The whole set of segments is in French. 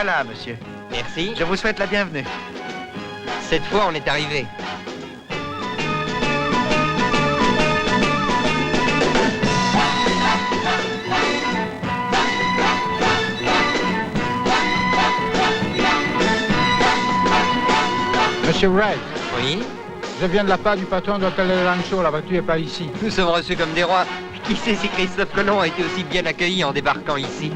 Voilà, monsieur. Merci. Je vous souhaite la bienvenue. Cette fois, on est arrivé. Monsieur Wright, Oui. je viens de la part du patron de l'hôtel de Rancho, la voiture n'est pas ici. Nous sommes reçus comme des rois. Qui sait si Christophe Colomb a été aussi bien accueilli en débarquant ici?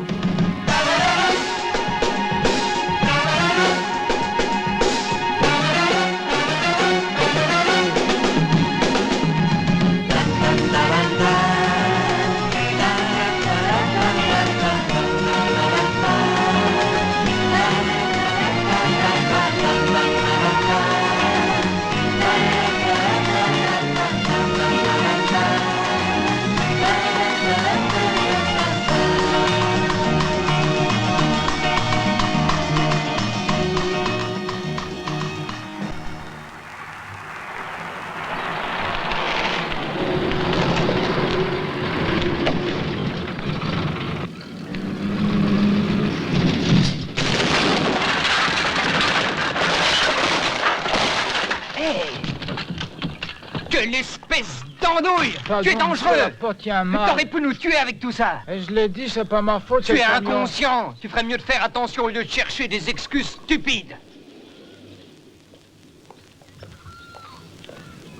Quelle espèce d'andouille! Pardon, Tu es dangereux! la porte tient Tu mal. aurais pu nous tuer avec tout ça! Et je l'ai dit, c'est pas ma faute. Tu c'est es le camion. inconscient! Tu ferais mieux de faire attention au lieu de chercher des excuses stupides!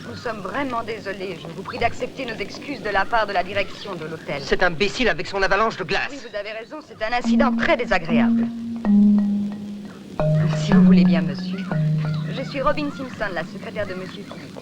Nous sommes vraiment désolés. Je vous prie d'accepter nos excuses de la part de la direction de l'hôtel. Cet imbécile avec son avalanche de glace. Oui, vous avez raison, c'est un incident très désagréable. Si vous voulez bien, monsieur. Je suis Robin Simpson, la secrétaire de monsieur Philippe.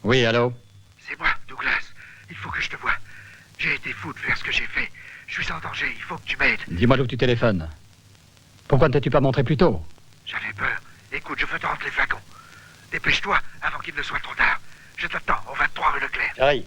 Oui, allô? C'est moi, Douglas. Il faut que je te voie. J'ai été fou de faire ce que j'ai fait. Je suis en danger, il faut que tu m'aides. Dis-moi d'où tu téléphones. Pourquoi ne t'es-tu pas montré plus tôt? J'avais peur. Écoute, je veux te rendre les flacons. Dépêche-toi avant qu'il ne soit trop tard. Je t'attends au 23 rue Leclerc. J'arrive.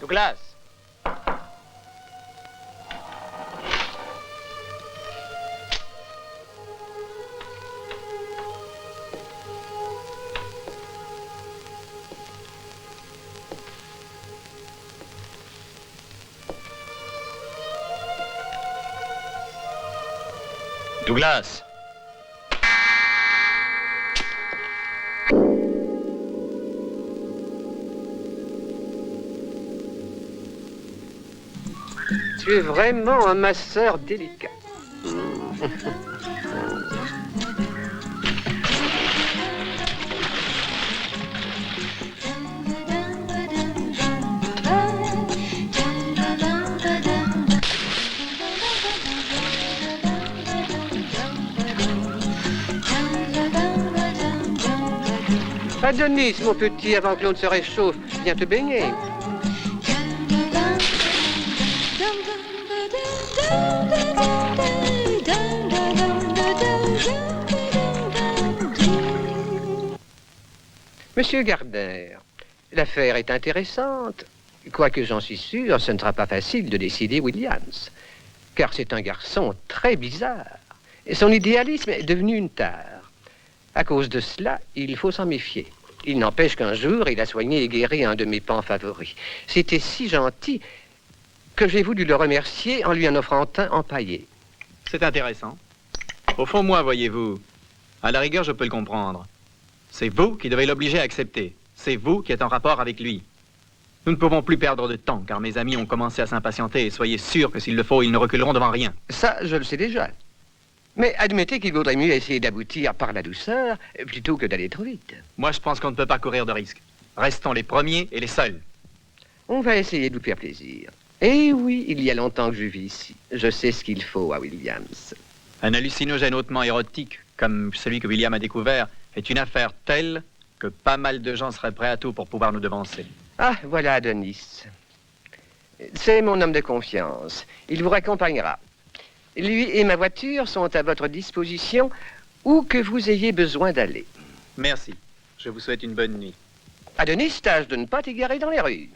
Douglas. Douglas. Tu es vraiment un masseur délicat. Adonis, mon petit, avant que l'eau ne se réchauffe, viens te baigner. Monsieur Gardner, l'affaire est intéressante. Quoique j'en suis sûr, ce ne sera pas facile de décider Williams. Car c'est un garçon très bizarre. Son idéalisme est devenu une tare. À cause de cela, il faut s'en méfier. Il n'empêche qu'un jour, il a soigné et guéri un de mes pans favoris. C'était si gentil que j'ai voulu le remercier en lui en offrant un empaillé. C'est intéressant. Au fond, moi, voyez-vous, à la rigueur, je peux le comprendre. C'est vous qui devez l'obliger à accepter. C'est vous qui êtes en rapport avec lui. Nous ne pouvons plus perdre de temps, car mes amis ont commencé à s'impatienter et soyez sûrs que s'il le faut, ils ne reculeront devant rien. Ça, je le sais déjà. Mais admettez qu'il vaudrait mieux essayer d'aboutir par la douceur plutôt que d'aller trop vite. Moi, je pense qu'on ne peut pas courir de risques. Restons les premiers et les seuls. On va essayer de vous faire plaisir. Eh oui, il y a longtemps que je vis ici. Je sais ce qu'il faut à Williams. Un hallucinogène hautement érotique, comme celui que William a découvert, est une affaire telle que pas mal de gens seraient prêts à tout pour pouvoir nous devancer. Ah, voilà Adonis. C'est mon homme de confiance. Il vous raccompagnera. Lui et ma voiture sont à votre disposition où que vous ayez besoin d'aller. Merci. Je vous souhaite une bonne nuit. Adonis, tâche de ne pas t'égarer dans les rues.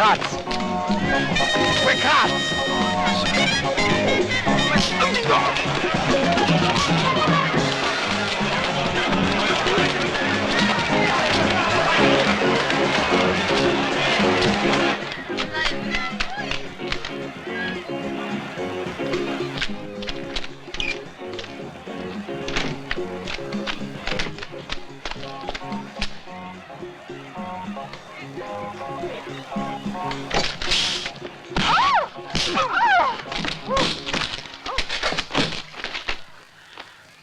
Kratz? Où est Kratz?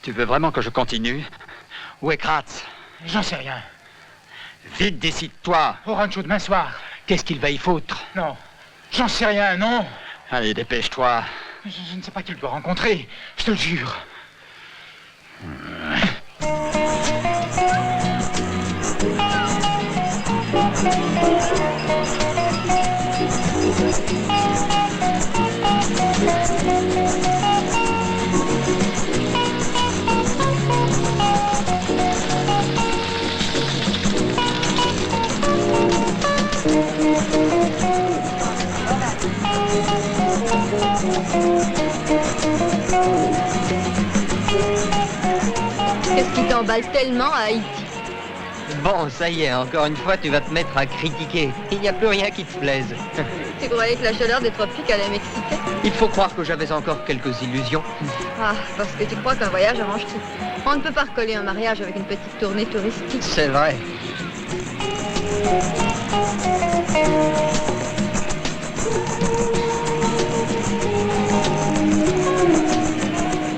Tu veux vraiment que je continue? Où est Kratz? J'en sais rien. Vite, décide-toi. Au rancho demain soir. Qu'est-ce qu'il va y foutre? Non. J'en sais rien, non. Allez, dépêche-toi. Je ne sais pas qui il doit rencontrer. Je te le jure. Qu'est-ce qui t'emballe tellement à Haïti? Bon, ça y est, encore une fois, tu vas te mettre à critiquer. Il n'y a plus rien qui te plaise. Tu croyais que la chaleur des tropiques allait m'exciter? Il faut croire que j'avais encore quelques illusions. Ah, parce que tu crois qu'un voyage arrange tout. On ne peut pas recoller un mariage avec une petite tournée touristique. C'est vrai.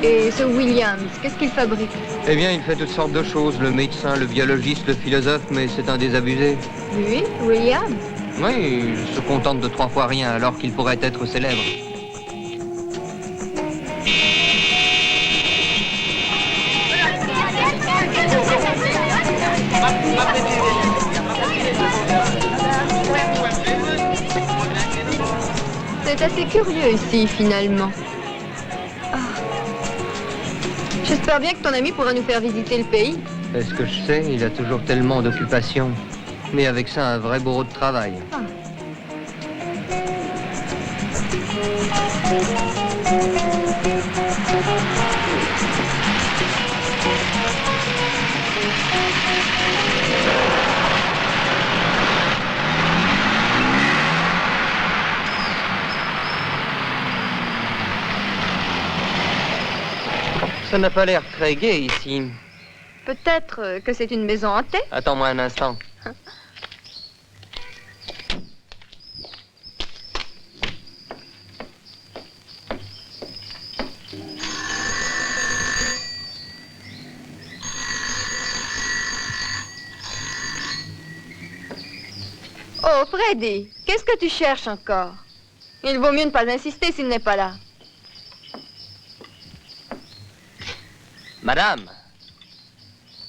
Et ce Williams, qu'est-ce qu'il fabrique? Eh bien, il fait toutes sortes de choses. Le médecin, le biologiste, le philosophe, mais c'est un désabusé. Lui, Williams? Oui, il se contente de 3 fois rien, alors qu'il pourrait être célèbre. C'est assez curieux ici, finalement. Ah. J'espère bien que ton ami pourra nous faire visiter le pays. Est-ce que je sais, il a toujours tellement d'occupations. Mais avec ça, un vrai bourreau de travail. Ah. Ça n'a pas l'air très gai ici. Peut-être que c'est une maison hantée? Attends-moi un instant. Oh, Freddy, qu'est-ce que tu cherches encore? Il vaut mieux ne pas insister s'il n'est pas là. Madame,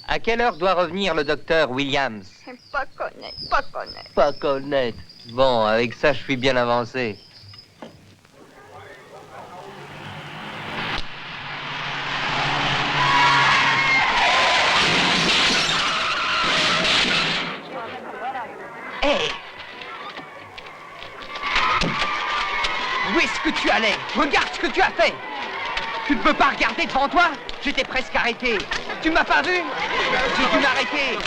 à quelle heure doit revenir le docteur Williams? Pas connaître, pas connaître. Pas connaître. Bon, avec ça, je suis bien avancé. Hé! Où est-ce que tu allais? Regarde ce que tu as fait! Tu ne peux pas regarder devant toi? J'étais presque arrêté. Tu m'as pas vu? J'ai dû m'arrêter.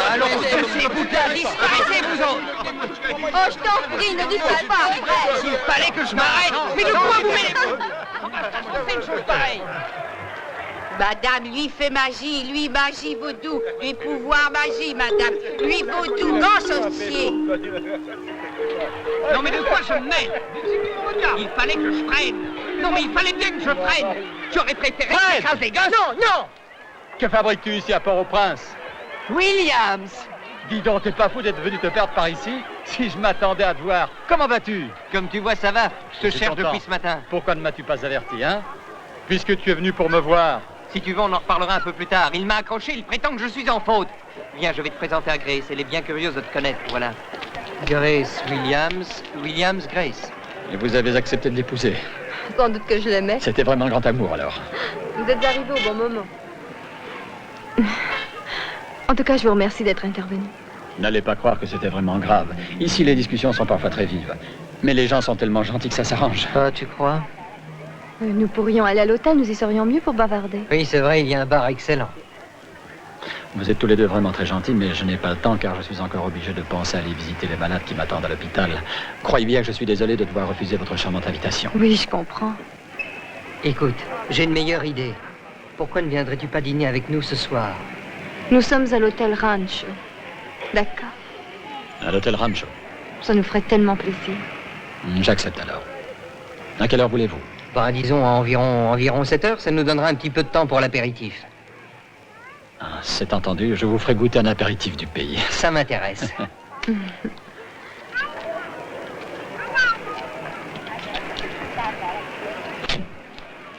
Alors, poussez-vous de là, disparaissez, vous autres! Oh, je t'en prie, ne dis pas, Fred! Il fallait que je m'arrête! Mais de quoi vous mêlez-vous? Comment fait une chose pareille? Madame, lui fait magie, lui magie vaudou, lui pouvoir magie, madame, lui vaudou, grand sorcier. Non mais de quoi je me mêle? Il fallait que je freine. Non mais il fallait bien que je freine. J'aurais préféré écraser gosses. Non, non! Que fabriques-tu ici à Port-au-Prince? Williams! Dis donc, t'es pas fou d'être venu te perdre par ici? Si je m'attendais à te voir, comment vas-tu? Comme tu vois, ça va. Je te cherche content. depuis ce matin. Pourquoi ne m'as-tu pas averti, hein? Puisque tu es venu pour me voir. Si tu veux, on en reparlera un peu plus tard. Il m'a accroché, il prétend que je suis en faute. Viens, je vais te présenter à Grace. Elle est bien curieuse de te connaître, voilà. Grace Williams Grace. Et vous avez accepté de l'épouser. Sans doute que je l'aimais. C'était vraiment le grand amour, alors. Vous êtes arrivé au bon moment. En tout cas, je vous remercie d'être intervenu. N'allez pas croire que c'était vraiment grave. Ici, les discussions sont parfois très vives. Mais les gens sont tellement gentils que ça s'arrange. Ah, tu crois? Nous pourrions aller à l'hôtel, nous y serions mieux pour bavarder. Oui, c'est vrai, il y a un bar excellent. Vous êtes tous les deux vraiment très gentils, mais je n'ai pas le temps car je suis encore obligé de penser à aller visiter les malades qui m'attendent à l'hôpital. Croyez bien que je suis désolé de devoir refuser votre charmante invitation. Oui, je comprends. Écoute, j'ai une meilleure idée. Pourquoi ne viendrais-tu pas dîner avec nous ce soir? Nous sommes à l'hôtel Rancho. D'accord. À l'hôtel Rancho. Ça nous ferait tellement plaisir. J'accepte alors. À quelle heure voulez-vous? Bah, disons environ 7 heures, ça nous donnera un petit peu de temps pour l'apéritif. Ah, c'est entendu, je vous ferai goûter un apéritif du pays. Ça m'intéresse.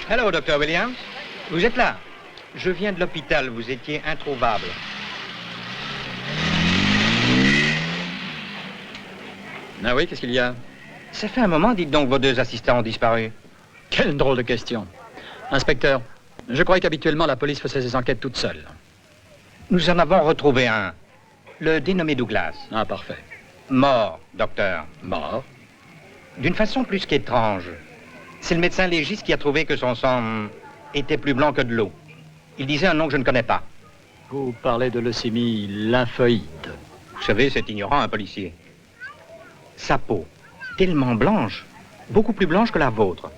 Hello, Dr. Williams. Vous êtes là? Je viens de l'hôpital, vous étiez introuvable. Ah oui, qu'est-ce qu'il y a? Ça fait un moment, dites donc, vos 2 assistants ont disparu. Quelle drôle de question. Inspecteur, je croyais qu'habituellement la police faisait ses enquêtes toute seule. Nous en avons retrouvé un. Le dénommé Douglas. Ah, parfait. Mort, docteur. Mort? D'une façon plus qu'étrange. C'est le médecin légiste qui a trouvé que son sang était plus blanc que de l'eau. Il disait un nom que je ne connais pas. Vous parlez de leucémie lymphoïde. Vous savez, c'est ignorant, un policier. Sa peau, tellement blanche, beaucoup plus blanche que la vôtre.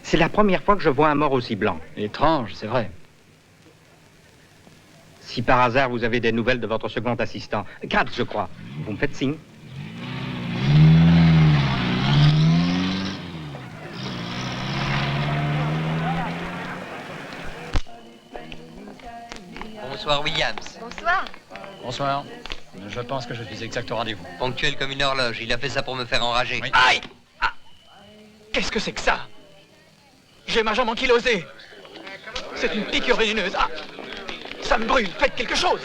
C'est la première fois que je vois un mort aussi blanc. Étrange, c'est vrai. Si par hasard vous avez des nouvelles de votre second assistant, Katz, je crois, vous me faites signe. Bonsoir, Williams. Bonsoir. Bonsoir. Je pense que je suis exact au rendez-vous. Ponctuel comme une horloge, il a fait ça pour me faire enrager. Oui. Aïe! Ah! Qu'est-ce que c'est que ça? J'ai ma jambe ankylosée. C'est une piqûre vénéneuse. Ah! Ça me brûle, faites quelque chose.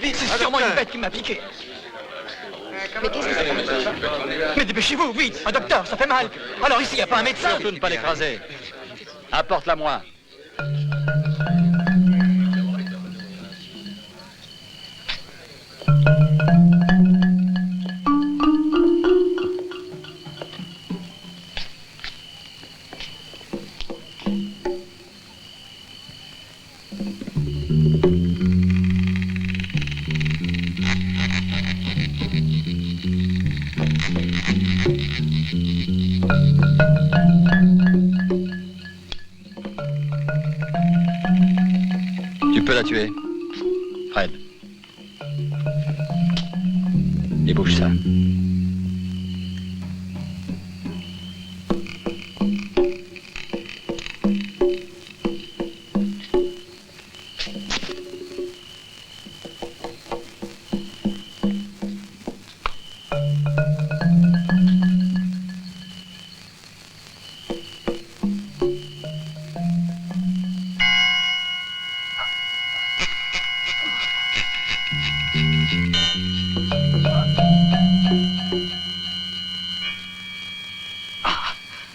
Vite, c'est sûrement une bête qui m'a piqué. Mais qu'est-ce que c'est? Mais dépêchez-vous, vite. Un docteur, ça fait mal. Alors ici, il n'y a pas un médecin. Surtout ne pas l'écraser. Apporte-la-moi. Tu peux la tuer. Fred. Débouche ça.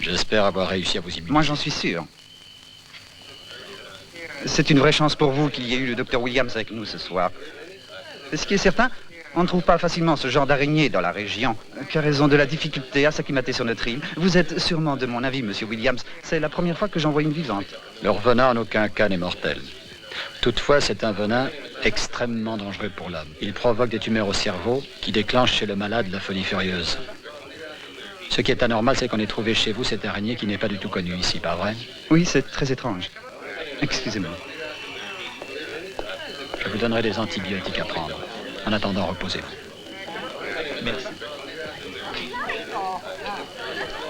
J'espère avoir réussi à vous immuniser. Moi, j'en suis sûr. C'est une vraie chance pour vous qu'il y ait eu le docteur Williams avec nous ce soir. Ce qui est certain, on ne trouve pas facilement ce genre d'araignée dans la région, car elles ont de la difficulté à s'acclimater sur notre île. Vous êtes sûrement de mon avis, monsieur Williams. C'est la première fois que j'en vois une vivante. Leur venin en aucun cas n'est mortel. Toutefois, c'est un venin extrêmement dangereux pour l'homme. Il provoque des tumeurs au cerveau qui déclenchent chez le malade la folie furieuse. Ce qui est anormal, c'est qu'on ait trouvé chez vous cette araignée qui n'est pas du tout connue ici, pas vrai? Oui, c'est très étrange. Excusez-moi. Je vous donnerai des antibiotiques à prendre. En attendant, reposez-vous. Merci.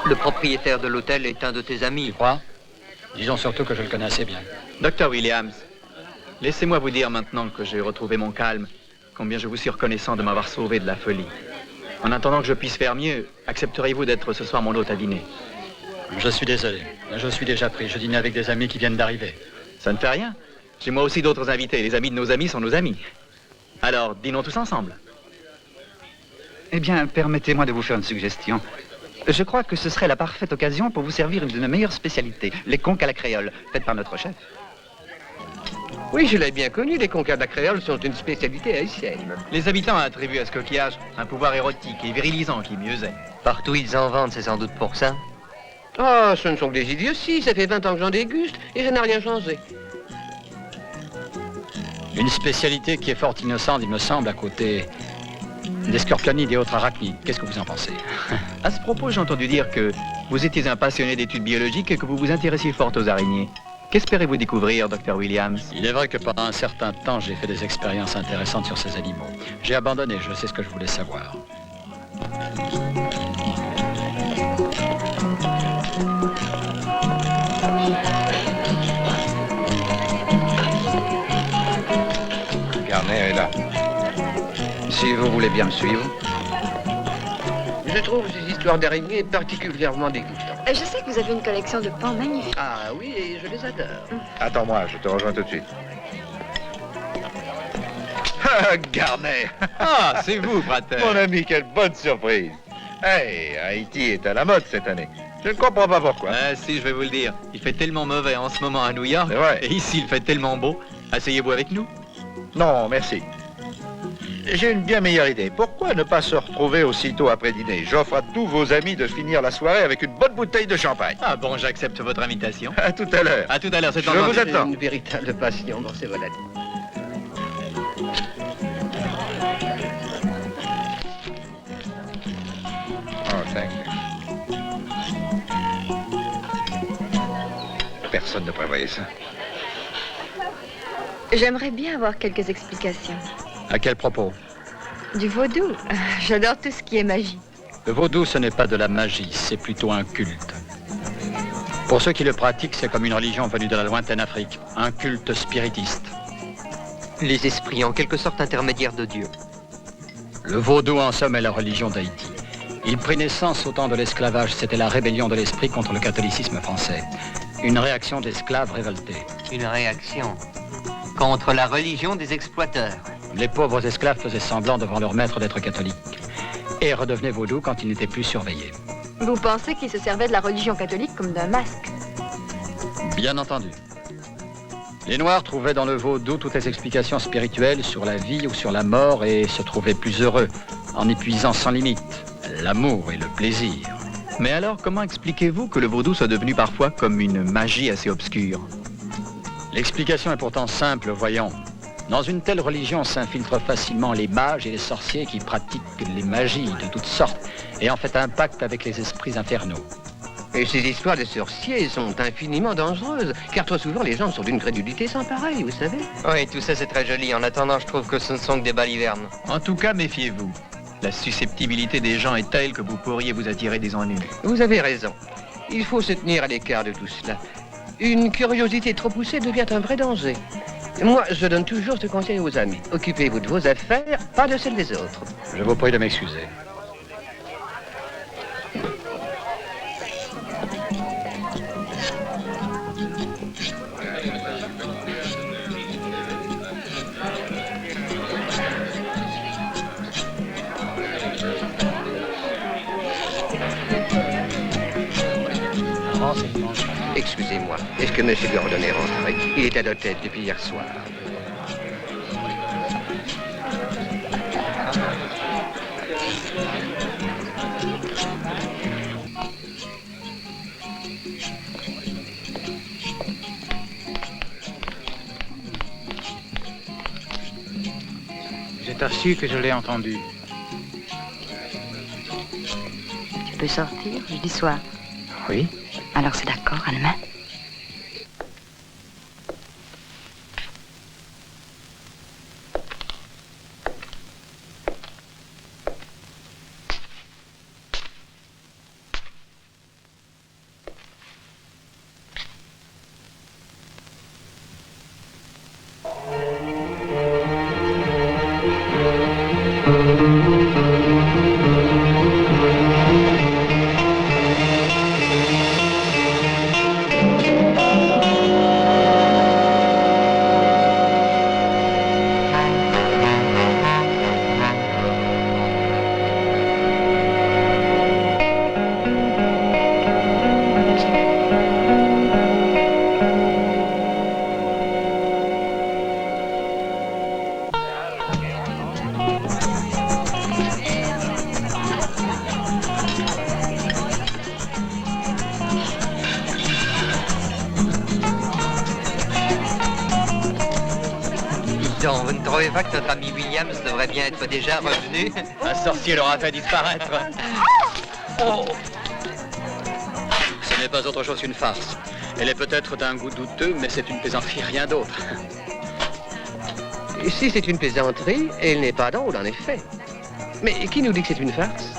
Le propriétaire de l'hôtel est un de tes amis. Tu crois? Disons surtout que je le connais assez bien. Docteur Williams, laissez-moi vous dire maintenant que j'ai retrouvé mon calme, combien je vous suis reconnaissant de m'avoir sauvé de la folie. En attendant que je puisse faire mieux, accepteriez-vous d'être ce soir mon hôte à dîner? Je suis désolé. Je suis déjà pris. Je dîne avec des amis qui viennent d'arriver. Ça ne fait rien. J'ai moi aussi d'autres invités. Les amis de nos amis sont nos amis. Alors, dînons tous ensemble. Eh bien, permettez-moi de vous faire une suggestion. Je crois que ce serait la parfaite occasion pour vous servir une de nos meilleures spécialités, les conques à la créole, faites par notre chef. Oui, je l'ai bien connu, les concordas créoles sont une spécialité haïtienne. Les habitants attribuent à ce coquillage un pouvoir érotique et virilisant qui mieux est. Partout ils en vendent, c'est sans doute pour ça. Ah, ce ne sont que des idioties, ça fait 20 ans que j'en déguste et ça n'a rien changé. Une spécialité qui est fort innocente, il me semble, à côté des scorpionides et autres arachnides. Qu'est-ce que vous en pensez? À ce propos, j'ai entendu dire que vous étiez un passionné d'études biologiques et que vous vous intéressiez fort aux araignées. Qu'espérez-vous découvrir, Dr. Williams? Il est vrai que pendant un certain temps, j'ai fait des expériences intéressantes sur ces animaux. J'ai abandonné, je sais ce que je voulais savoir. Garner est là. Si vous voulez bien me suivre. Je trouve ces histoires d'araignées particulièrement dégoûtantes. Je sais que vous avez une collection de pans magnifiques. Ah oui, et je les adore. Attends-moi, je te rejoins tout de suite. Ah, Garnet! Ah, c'est vous, Prater. Mon ami, quelle bonne surprise! Hey, Haïti est à la mode cette année. Je ne comprends pas pourquoi. Ah, si, je vais vous le dire. Il fait tellement mauvais en ce moment à New York. C'est vrai. Et ici, il fait tellement beau. Asseyez-vous avec nous. Non, merci. J'ai une bien meilleure idée. Pourquoi ne pas se retrouver aussitôt après dîner? J'offre à tous vos amis de finir la soirée avec une bonne bouteille de champagne. Ah bon, j'accepte votre invitation. À tout à l'heure. À tout à l'heure, c'est Je vous attends. Une véritable passion dans ces volets. Oh, thank you. Personne ne prévoyait ça. J'aimerais bien avoir quelques explications. À quel propos? Du vaudou. J'adore tout ce qui est magie. Le vaudou, ce n'est pas de la magie, c'est plutôt un culte. Pour ceux qui le pratiquent, c'est comme une religion venue de la lointaine Afrique, un culte spiritiste. Les esprits, en quelque sorte intermédiaires de Dieu. Le vaudou, en somme, est la religion d'Haïti. Il prit naissance au temps de l'esclavage, c'était la rébellion de l'esprit contre le catholicisme français. Une réaction d'esclaves révoltés. Une réaction contre la religion des exploiteurs. Les pauvres esclaves faisaient semblant devant leur maître d'être catholiques et redevenaient vaudous quand ils n'étaient plus surveillés. Vous pensez qu'ils se servaient de la religion catholique comme d'un masque? Bien entendu. Les Noirs trouvaient dans le vaudou toutes les explications spirituelles sur la vie ou sur la mort et se trouvaient plus heureux en épuisant sans limite l'amour et le plaisir. Mais alors, comment expliquez-vous que le vaudou soit devenu parfois comme une magie assez obscure? L'explication est pourtant simple, voyons. Dans une telle religion s'infiltrent facilement les mages et les sorciers qui pratiquent les magies de toutes sortes et en fait un pacte avec les esprits infernaux. Et ces histoires de sorciers sont infiniment dangereuses, car trop souvent les gens sont d'une crédulité sans pareil, vous savez. Oui, tout ça c'est très joli. En attendant, je trouve que ce ne sont que des balivernes. En tout cas, méfiez-vous. La susceptibilité des gens est telle que vous pourriez vous attirer des ennuis. Vous avez raison. Il faut se tenir à l'écart de tout cela. Une curiosité trop poussée devient un vrai danger. Moi, je donne toujours ce conseil aux amis. Occupez-vous de vos affaires, pas de celles des autres. Je vous prie de m'excuser. Excusez-moi, est-ce que M. Gordon est rentré? Il est à l'hôtel depuis hier soir. J'ai assuré que je l'ai entendu. Tu peux sortir jeudi soir. Oui. Alors c'est d'accord, à demain. Vous ne trouvez pas que notre ami Williams devrait bien être déjà revenu? Un sorcier l'aura fait disparaître. Oh. Ce n'est pas autre chose qu'une farce. Elle est peut-être d'un goût douteux, mais c'est une plaisanterie, rien d'autre. Et si c'est une plaisanterie, elle n'est pas drôle, en effet. Mais qui nous dit que c'est une farce?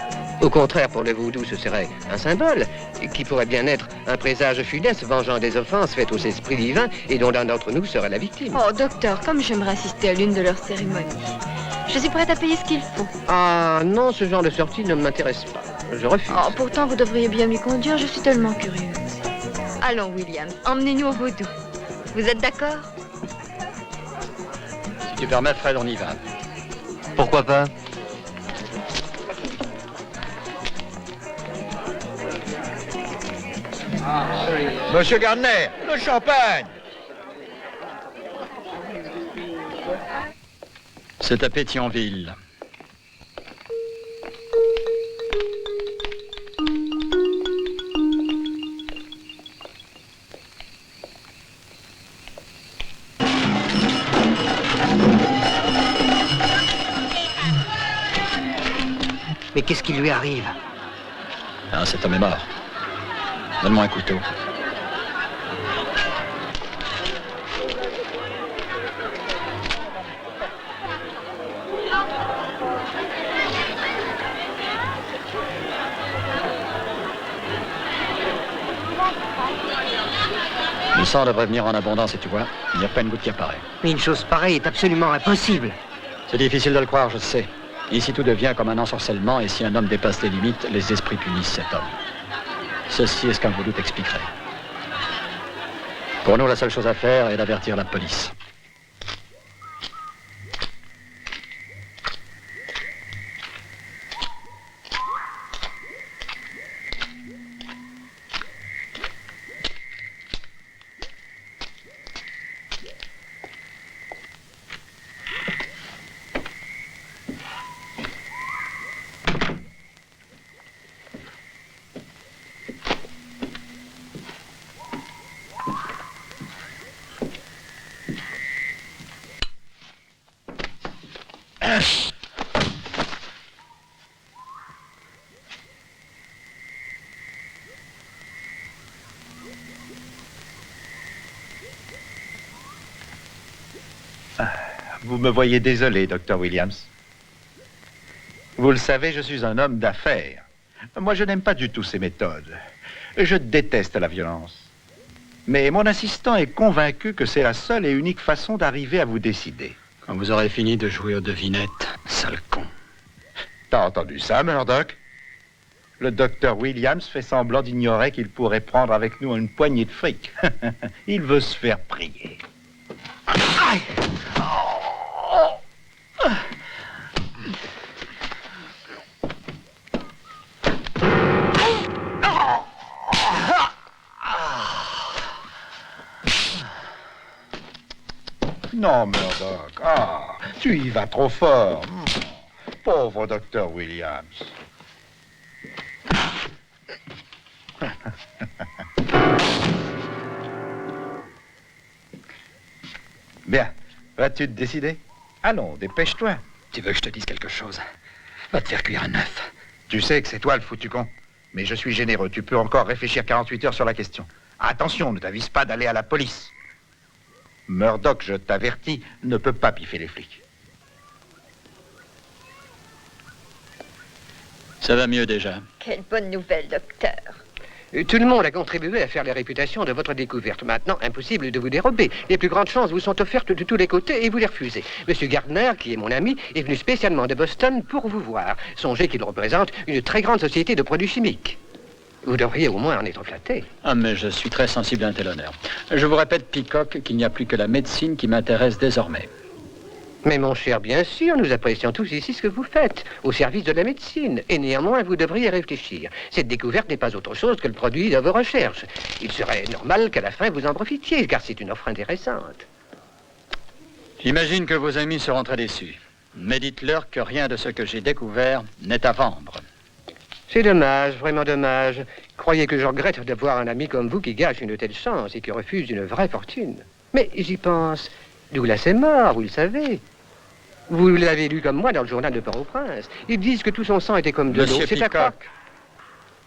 Au contraire, pour le vaudou, ce serait un symbole qui pourrait bien être un présage funeste vengeant des offenses faites aux esprits divins et dont l'un d'entre nous serait la victime. Oh, docteur, comme j'aimerais assister à l'une de leurs cérémonies. Je suis prête à payer ce qu'il faut. Ah non, ce genre de sortie ne m'intéresse pas. Je refuse. Oh, pourtant, vous devriez bien m'y conduire, je suis tellement curieuse. Allons, William, emmenez-nous au vaudou. Vous êtes d'accord? Si tu permets, Fred, on y va. Pourquoi pas? Monsieur Gardner, le champagne! C'est à Pétionville. Mais qu'est-ce qui lui arrive? Ah, cet homme est mort. Donne-moi un couteau. Le sang devrait venir en abondance et tu vois, il n'y a pas une goutte qui apparaît. Mais une chose pareille est absolument impossible. C'est difficile de le croire, je sais. Ici, tout devient comme un ensorcellement et si un homme dépasse les limites, les esprits punissent cet homme. Ceci est ce qu'un vaudou t'expliquerait. Pour nous, la seule chose à faire est d'avertir la police. Vous me voyez désolé, Dr. Williams. Vous le savez, je suis un homme d'affaires. Moi, je n'aime pas du tout ces méthodes. Je déteste la violence. Mais mon assistant est convaincu que c'est la seule et unique façon d'arriver à vous décider. Quand vous aurez fini de jouer aux devinettes, sale con. T'as entendu ça, Murdoch? Le docteur Williams fait semblant d'ignorer qu'il pourrait prendre avec nous une poignée de fric. Il veut se faire prier. Aïe! Non, Murdoch. Ah, tu y vas trop fort. Pauvre docteur Williams. Bien. Vas-tu te décider? Allons, dépêche-toi. Tu veux que je te dise quelque chose? Va te faire cuire un œuf. Tu sais que c'est toi le foutu con. Mais je suis généreux. Tu peux encore réfléchir 48 heures sur la question. Attention, ne t'avise pas d'aller à la police. Murdoch, je t'avertis, ne peut pas piffer les flics. Ça va mieux déjà. Quelle bonne nouvelle, docteur. Tout le monde a contribué à faire la réputation de votre découverte. Maintenant, impossible de vous dérober. Les plus grandes chances vous sont offertes de tous les côtés et vous les refusez. Monsieur Gardner, qui est mon ami, est venu spécialement de Boston pour vous voir. Songez qu'il représente une très grande société de produits chimiques. Vous devriez au moins en être flatté. Ah, mais je suis très sensible à un tel honneur. Je vous répète, Peacock, qu'il n'y a plus que la médecine qui m'intéresse désormais. Mais mon cher, bien sûr, nous apprécions tous ici ce que vous faites, au service de la médecine. Et néanmoins, vous devriez réfléchir. Cette découverte n'est pas autre chose que le produit de vos recherches. Il serait normal qu'à la fin, vous en profitiez, car c'est une offre intéressante. J'imagine que vos amis seront très déçus. Mais dites-leur que rien de ce que j'ai découvert n'est à vendre. C'est dommage, vraiment dommage. Croyez que je regrette d'avoir un ami comme vous qui gâche une telle chance et qui refuse une vraie fortune. Mais j'y pense. Douglas est mort, vous le savez. Vous l'avez lu comme moi dans le journal de Port-au-Prince. Ils disent que tout son sang était comme de l'eau. Monsieur C'est à Peacock, croire.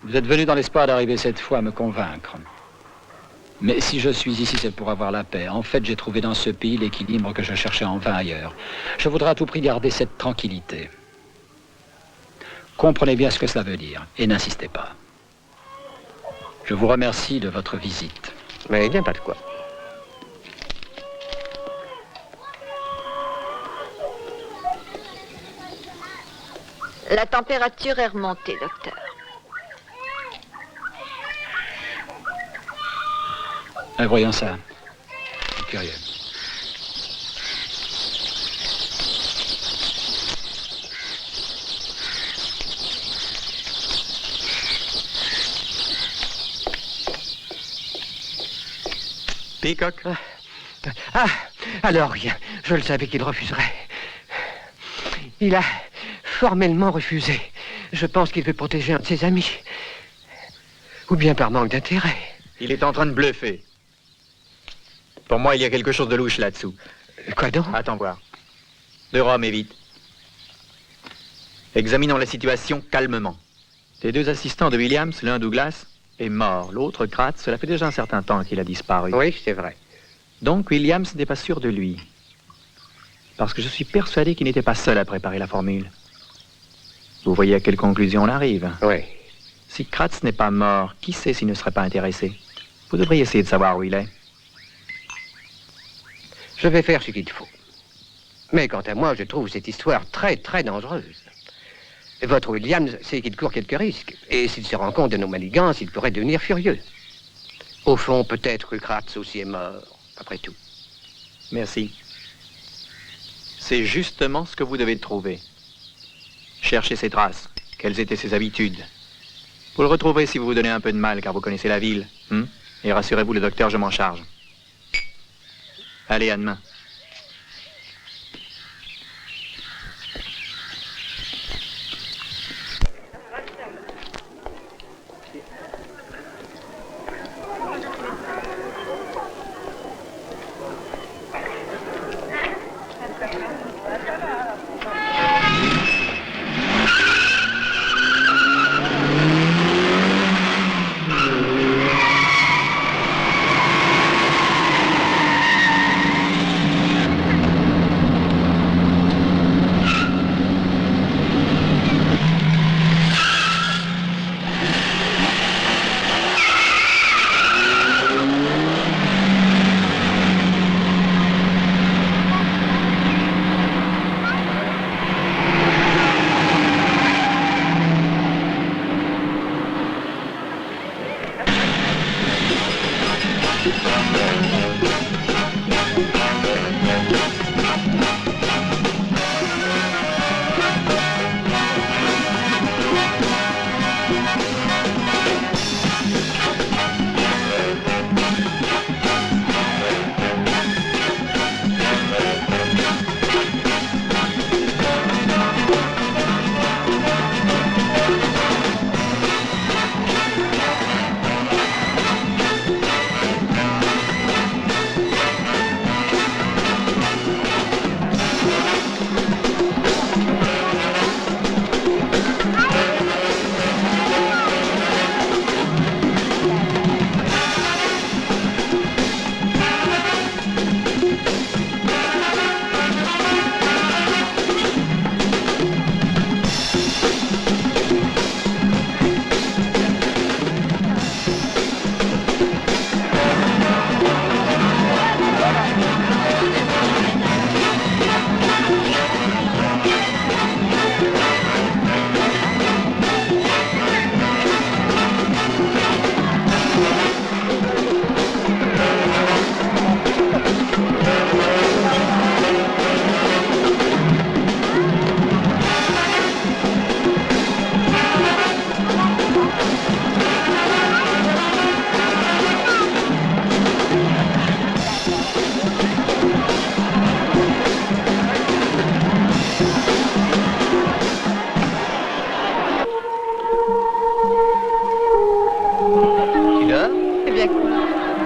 vous êtes venu dans l'espoir d'arriver cette fois à me convaincre. Mais si je suis ici, c'est pour avoir la paix. En fait, j'ai trouvé dans ce pays l'équilibre que je cherchais en vain ailleurs. Je voudrais à tout prix garder cette tranquillité. Comprenez bien ce que cela veut dire et n'insistez pas. Je vous remercie de votre visite. Mais il n'y a pas de quoi. La température est remontée, docteur. Voyons ça. C'est curieux. Peacock? Ah, alors rien. Je le savais qu'il refuserait. Il a formellement refusé. Je pense qu'il veut protéger un de ses amis. Ou bien par manque d'intérêt. Il est en train de bluffer. Pour moi, il y a quelque chose de louche là-dessous. Quoi donc? Attends voir. De Rome et vite. Examinons la situation calmement. Les deux assistants de Williams, l'un Douglas, est mort. L'autre, Kratz, cela fait déjà un certain temps qu'il a disparu. Oui, c'est vrai. Donc Williams n'est pas sûr de lui. Parce que je suis persuadé qu'il n'était pas seul à préparer la formule. Vous voyez à quelle conclusion on arrive? Oui. Si Kratz n'est pas mort, qui sait s'il ne serait pas intéressé? Vous devriez essayer de savoir où il est. Je vais faire ce qu'il faut. Mais quant à moi, je trouve cette histoire très, très dangereuse. Votre Williams sait qu'il court quelques risques. Et s'il se rend compte de nos manigances, il pourrait devenir furieux. Au fond, peut-être que Kratz aussi est mort, après tout. Merci. C'est justement ce que vous devez trouver. Cherchez ses traces. Quelles étaient ses habitudes? Vous le retrouverez si vous vous donnez un peu de mal, car vous connaissez la ville. Et rassurez-vous, le docteur, je m'en charge. Allez, à demain.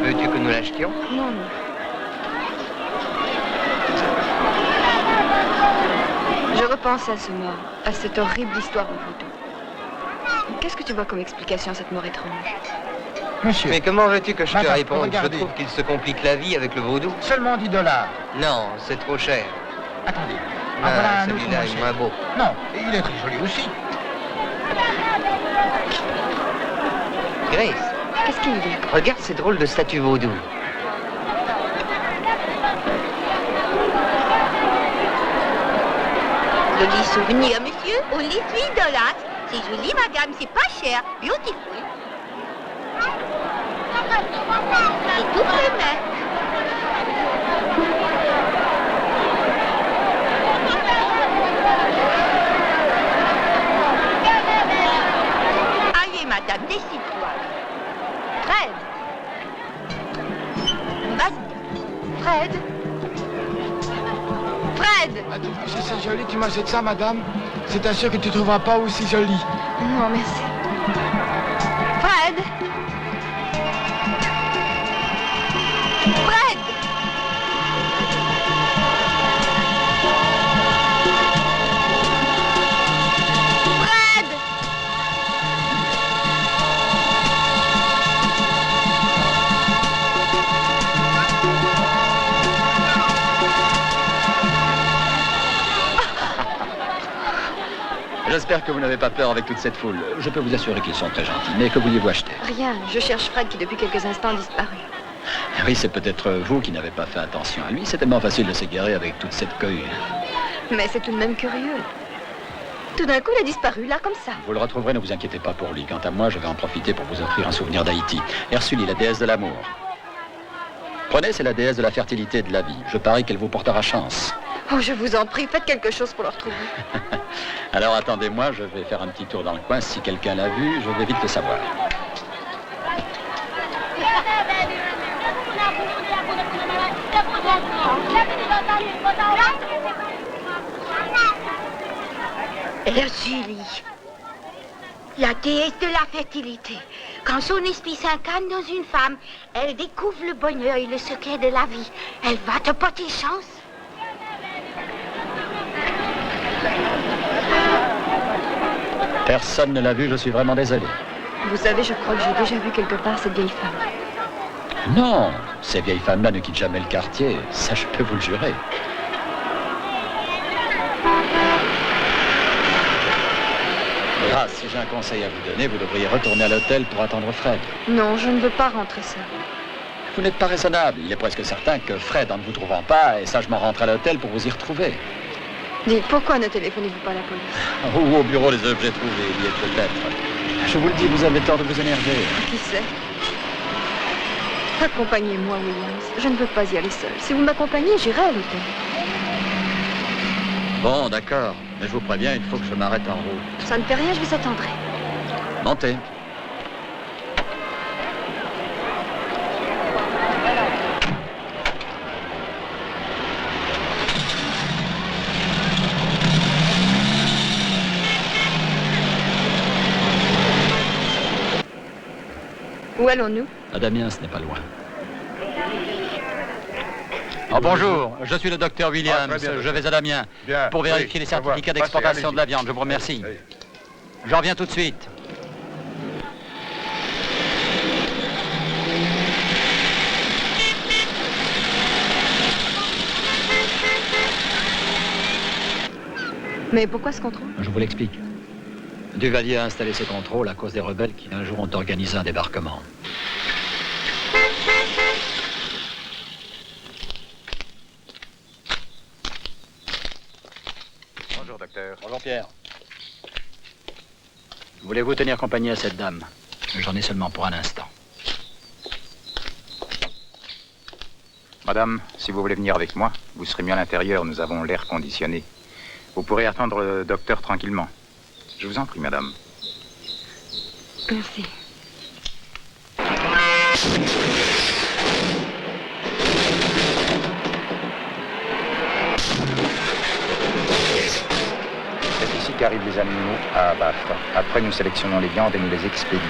Veux-tu que nous l'achetions? Non, non. penser à ce mort, à cette horrible histoire au vaudou. Qu'est-ce que tu vois comme explication à cette mort étrange? Monsieur. Mais comment veux-tu que je te Madame, réponde? regardez. Je trouve qu'il se complique la vie avec le vaudou. Seulement 10 $. Non, c'est trop cher. Attendez. Ah, voilà un autre celui-là moins est cher. moins beau. Non, il est très joli aussi. Grace, Qu'est-ce qu'il dit? regarde ces drôles de statues vaudou. Joli souvenir, monsieur. Only $3. C'est joli, madame, c'est pas cher. Beautiful. C'est tout fait même. Allez, madame, décide-toi. Fred. Vas-y. Fred. Fred. Ah, si c'est joli, tu m'achètes ça, madame. C'est sûr que tu ne trouveras pas aussi joli. Non, merci. Fred. Fred. Fred. J'espère que vous n'avez pas peur avec toute cette foule. Je peux vous assurer qu'ils sont très gentils. Mais que vouliez-vous acheter? Rien. Je cherche Fred qui depuis quelques instants a disparu. Oui, c'est peut-être vous qui n'avez pas fait attention à lui. C'est tellement facile de s'égarer avec toute cette cohue. Mais c'est tout de même curieux. Tout d'un coup, il a disparu, là, comme ça. Vous le retrouverez, ne vous inquiétez pas pour lui. Quant à moi, je vais en profiter pour vous offrir un souvenir d'Haïti. Ursuli, la déesse de l'amour. Prenez, c'est la déesse de la fertilité et de la vie. Je parie qu'elle vous portera chance. Oh, je vous en prie, faites quelque chose pour le retrouver. Alors attendez-moi, je vais faire un petit tour dans le coin. Si quelqu'un l'a vu, je vais vite le savoir. Ursuli, la déesse de la fertilité. Quand son esprit s'incarne dans une femme, elle découvre le bonheur et le secret de la vie. Elle va te porter chance. Personne ne l'a vu, je suis vraiment désolé. Vous savez, je crois que j'ai déjà vu quelque part cette vieille femme. Non, ces vieilles femmes-là ne quittent jamais le quartier. Ça, je peux vous le jurer. Ah, si j'ai un conseil à vous donner, vous devriez retourner à l'hôtel pour attendre Fred. Non, je ne veux pas rentrer seule. Vous n'êtes pas raisonnable. Il est presque certain que Fred, en ne vous trouvant pas, est sagement rentré à l'hôtel pour vous y retrouver. Dites, pourquoi ne téléphonez-vous pas à la police? Ou au bureau des objets trouvés, il y est peut-être. Je vous le dis, vous avez tort de vous énerver. Qui sait? Accompagnez-moi, Williams. Je ne veux pas y aller seule. Si vous m'accompagnez, j'irai à l'hôtel. Bon, d'accord. Mais je vous préviens, il faut que je m'arrête en route. Ça ne fait rien, je vous attendrai. Montez. Où allons-nous? À Damiens, ce n'est pas loin. Oh, bonjour, je suis le docteur Williams. Je vais à Damiens pour vérifier les certificats d'exportation de la viande. Je vous remercie. Je reviens tout de suite. Mais pourquoi ce contrôle? Je vous l'explique. Duvalier a installé ces contrôles à cause des rebelles qui un jour ont organisé un débarquement. Bonjour, docteur. Bonjour, Pierre. Voulez-vous tenir compagnie à cette dame? J'en ai seulement pour un instant. Madame, si vous voulez venir avec moi, vous serez mieux à l'intérieur, nous avons l'air conditionné. Vous pourrez attendre le docteur tranquillement. Je vous en prie, madame. Merci. C'est ici qu'arrivent les animaux à abattre. Après, nous sélectionnons les viandes et nous les expédions.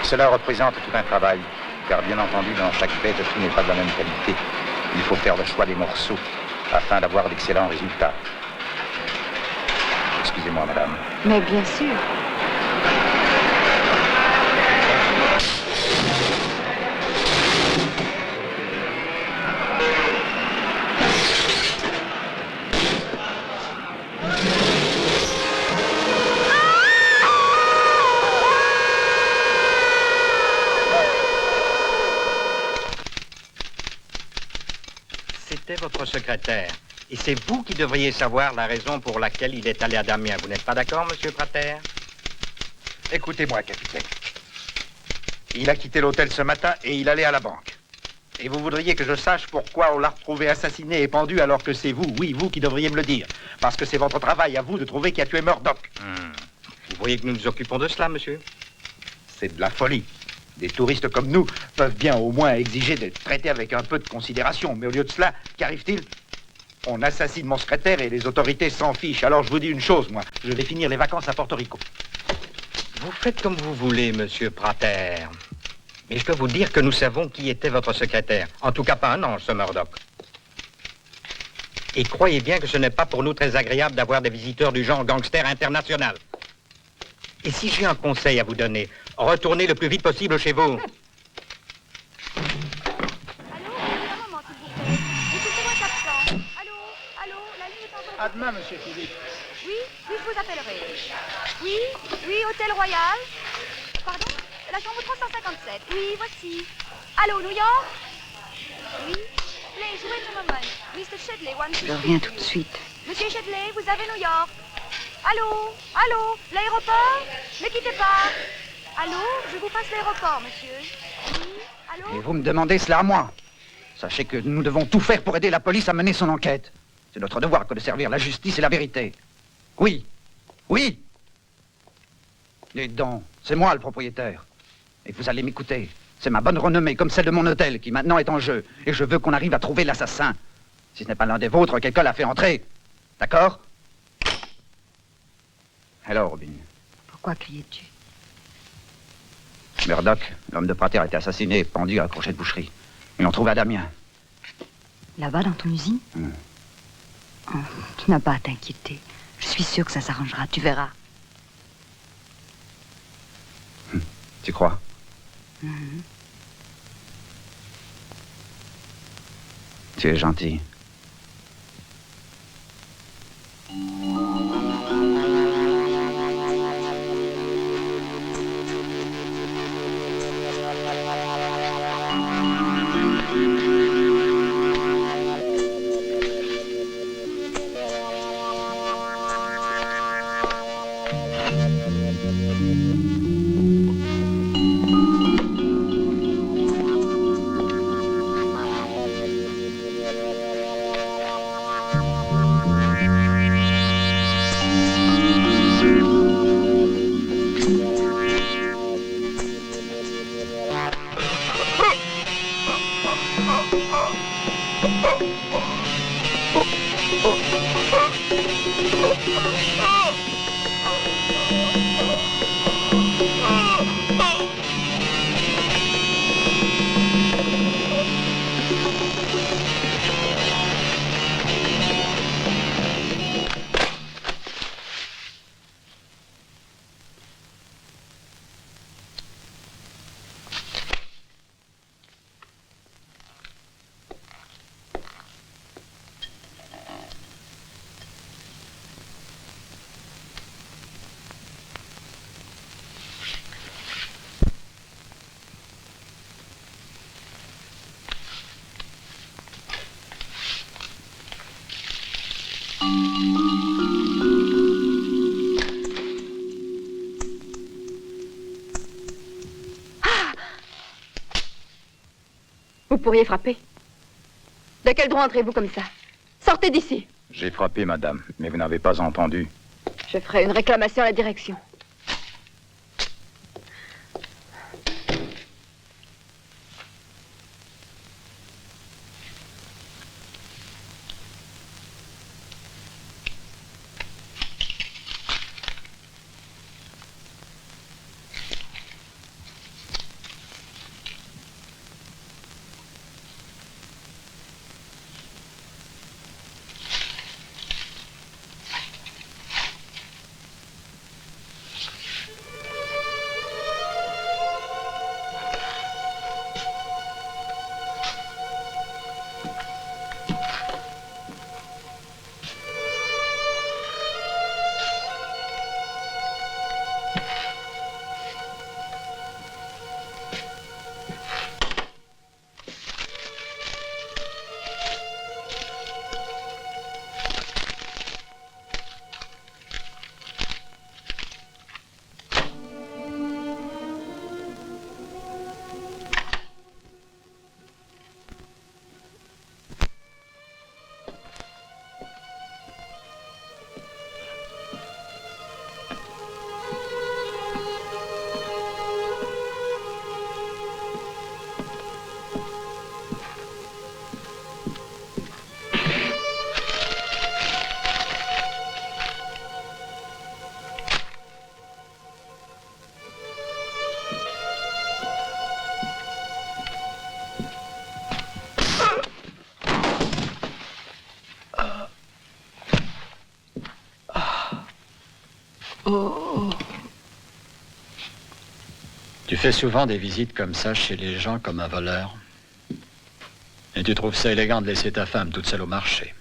Cela représente tout un travail, car bien entendu, dans chaque bête, tout n'est pas de la même qualité. Il faut faire le choix des morceaux. afin d'avoir d'excellents résultats. Excusez-moi, madame. Mais bien sûr. C'était votre secrétaire. Et c'est vous qui devriez savoir la raison pour laquelle il est allé à Damien. Vous n'êtes pas d'accord, monsieur Prater? Écoutez-moi, capitaine. Il a quitté l'hôtel ce matin et il allait à la banque. Et vous voudriez que je sache pourquoi on l'a retrouvé assassiné et pendu alors que c'est vous, oui, vous qui devriez me le dire. Parce que c'est votre travail à vous de trouver qui a tué Murdoch. Vous voyez que nous nous occupons de cela, monsieur? C'est de la folie. Des touristes comme nous peuvent bien au moins exiger d'être traités avec un peu de considération. Mais au lieu de cela, qu'arrive-t-il? On assassine mon secrétaire et les autorités s'en fichent. Alors je vous dis une chose, moi. Je vais finir les vacances à Porto Rico. Vous faites comme vous voulez, monsieur Prater. Mais je peux vous dire que nous savons qui était votre secrétaire. En tout cas, pas un ange, ce Murdoch. Et croyez bien que ce n'est pas pour nous très agréable d'avoir des visiteurs du genre gangster international. Et si j'ai un conseil à vous donner, retournez le plus vite possible chez vous. À demain, monsieur Philippe. Oui, oui, je vous appellerai. Oui, oui, Hôtel Royal. Pardon? La chambre 357. Oui, voici. Allô, New York? Oui. Please, wait a moment. Mr. Shedley wants to Je speak reviens to tout de you. suite. Monsieur Shedley, vous avez New York. Allô? Allô? L'aéroport? Ne quittez pas. Allô? Je vous passe l'aéroport, monsieur. Oui? Allô? Et vous me demandez cela à moi? Sachez que nous devons tout faire pour aider la police à mener son enquête. C'est notre devoir que de servir la justice et la vérité. Oui. Oui. Dites donc, c'est moi le propriétaire. Et vous allez m'écouter. C'est ma bonne renommée, comme celle de mon hôtel, qui maintenant est en jeu. Et je veux qu'on arrive à trouver l'assassin. Si ce n'est pas l'un des vôtres, quelqu'un l'a fait entrer. D'accord? Alors, Robin. Pourquoi criais-tu? Murdoch, l'homme de Prater, a été assassiné, pendu à un crochet de boucherie. Ils l'ont trouvé à Damien. Là-bas, dans ton usine? Oh, tu n'as pas à t'inquiéter. Je suis sûre que ça s'arrangera, tu verras. Tu crois? Tu es gentil. Vous pourriez frapper. De quel droit entrez-vous comme ça? Sortez d'ici. J'ai frappé, madame, mais vous n'avez pas entendu. Je ferai une réclamation à la direction. fais souvent des visites comme ça chez les gens comme un voleur. Et tu trouves ça élégant de laisser ta femme toute seule au marché.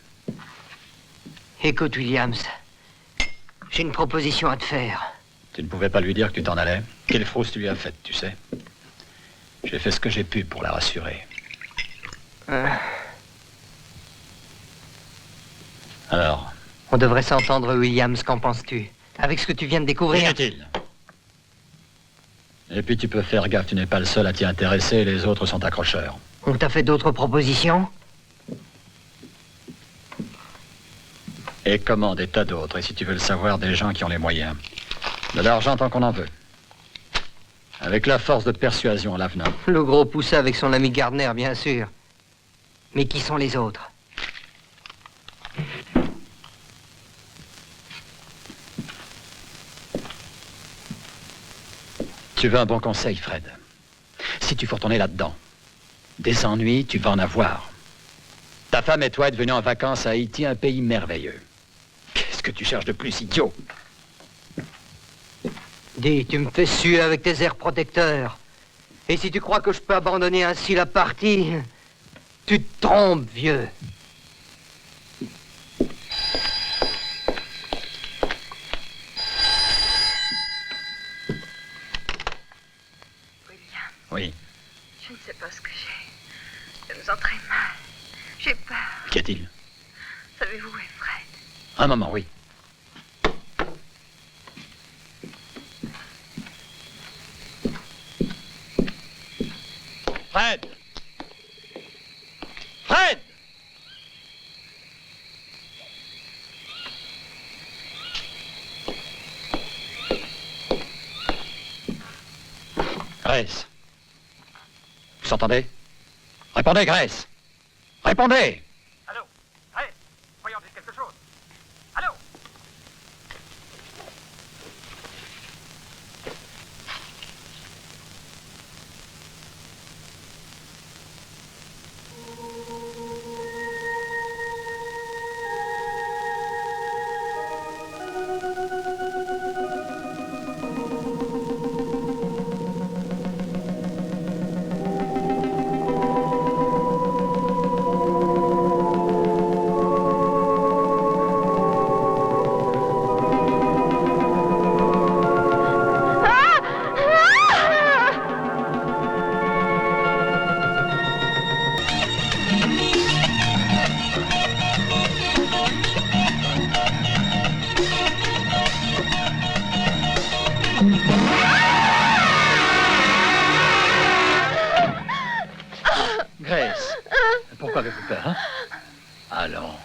Écoute, Williams, j'ai une proposition à te faire. Tu ne pouvais pas lui dire que tu t'en allais? Quelle frousse tu lui as faite, tu sais? J'ai fait ce que j'ai pu pour la rassurer. Alors? On devrait s'entendre, Williams, qu'en penses-tu? Avec ce que tu viens de découvrir. Inutile. Et puis tu peux faire gaffe, tu n'es pas le seul à t'y intéresser, les autres sont accrocheurs. On t'a fait d'autres propositions? Et comment des tas d'autres, et si tu veux le savoir, des gens qui ont les moyens. De l'argent tant qu'on en veut. Avec la force de persuasion à l'avenant. Le gros poussa avec son ami Gardner, bien sûr. Mais qui sont les autres? Tu veux un bon conseil, Fred? Si tu faut retourner là-dedans, des ennuis, tu vas en avoir. Ta femme et toi êtes venus en vacances à Haïti, un pays merveilleux. Qu'est-ce que tu cherches de plus, idiot? Dis, tu me fais suer avec tes airs protecteurs. Et si tu crois que je peux abandonner ainsi la partie, tu te trompes, vieux. Oui. Je ne sais pas ce que j'ai. Je me sens très mal. J'ai peur. Qu'y a-t-il? Savez-vous où est Fred? Un moment, oui. Fred! Fred! Grace. Vous entendez? Répondez, Grace! Répondez! Allô? Hey, voyons, dites quelque chose. Allô? Grace, pourquoi avez-vous peur, hein? Allons.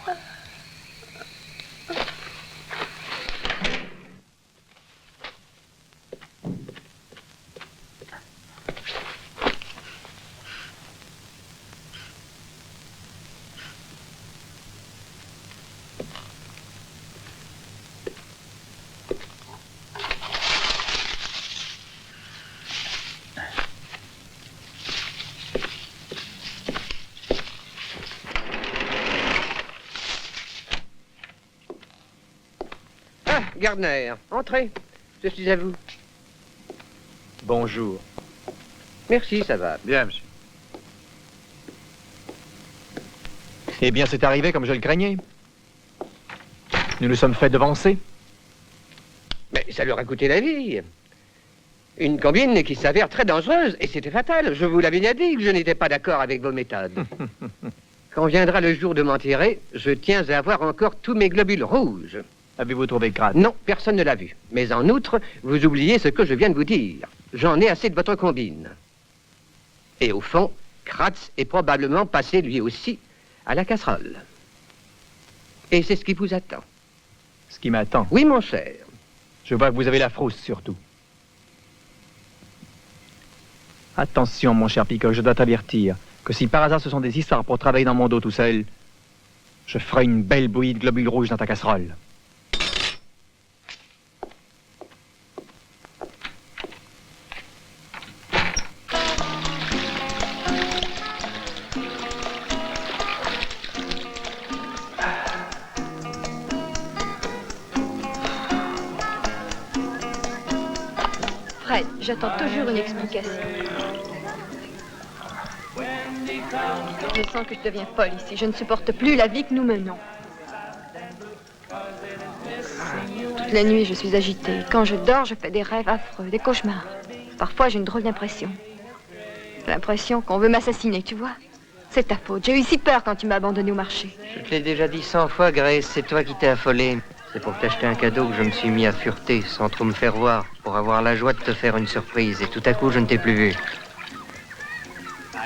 Gardner, entrez. Je suis à vous. Bonjour. Merci, ça va. Bien, monsieur. Eh bien, c'est arrivé comme je le craignais. Nous nous sommes fait devancer. Mais ça leur a coûté la vie. Une combine qui s'avère très dangereuse, et c'était fatal. Je vous l'avais bien dit que je n'étais pas d'accord avec vos méthodes. Quand viendra le jour de m'enterrer, je tiens à avoir encore tous mes globules rouges. Avez-vous trouvé Kratz? Non, personne ne l'a vu. Mais en outre, vous oubliez ce que je viens de vous dire. J'en ai assez de votre combine. Et au fond, Kratz est probablement passé lui aussi à la casserole. Et c'est ce qui vous attend. Ce qui m'attend? Oui, mon cher. Je vois que vous avez la frousse, surtout. Attention, mon cher Peacock, je dois t'avertir que si par hasard ce sont des histoires pour travailler dans mon dos tout seul, je ferai une belle bouillie de globules rouges dans ta casserole. J'attends toujours une explication. Je sens que je deviens folle ici. Je ne supporte plus la vie que nous menons. Toute la nuit, je suis agitée. Quand je dors, je fais des rêves affreux, des cauchemars. Parfois, j'ai une drôle d'impression. J'ai l'impression qu'on veut m'assassiner, tu vois. C'est ta faute. J'ai eu si peur quand tu m'as abandonnée au marché. Je te l'ai déjà dit 100 fois, Grace, c'est toi qui t'es affolée. C'est pour t'acheter un cadeau que je me suis mis à fureter, sans trop me faire voir, pour avoir la joie de te faire une surprise. Et tout à coup, je ne t'ai plus vu.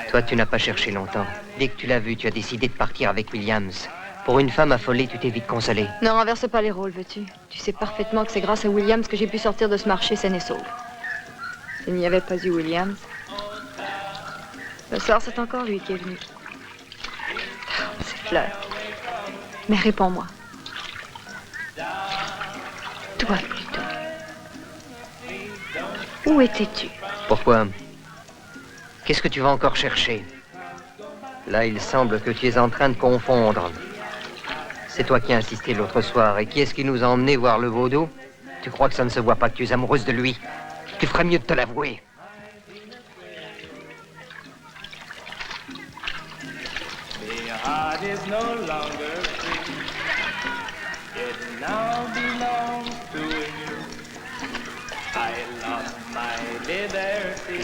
Toi, tu n'as pas cherché longtemps. Dès que tu l'as vu, tu as décidé de partir avec Williams. Pour une femme affolée, tu t'es vite consolée. Ne renverse pas les rôles, veux-tu? Tu sais parfaitement que c'est grâce à Williams que j'ai pu sortir de ce marché sain et sauf. S'il n'y avait pas eu Williams, le soir, c'est encore lui qui est venu. Ces fleurs. Mais réponds-moi. Toi, plutôt. Où étais-tu? Pourquoi? Qu'est-ce que tu vas encore chercher? Là, il semble que tu es en train de confondre. C'est toi qui as insisté l'autre soir. Et qui est-ce qui nous a emmenés voir le vaudou? Tu crois que ça ne se voit pas que tu es amoureuse de lui? Tu ferais mieux de te l'avouer.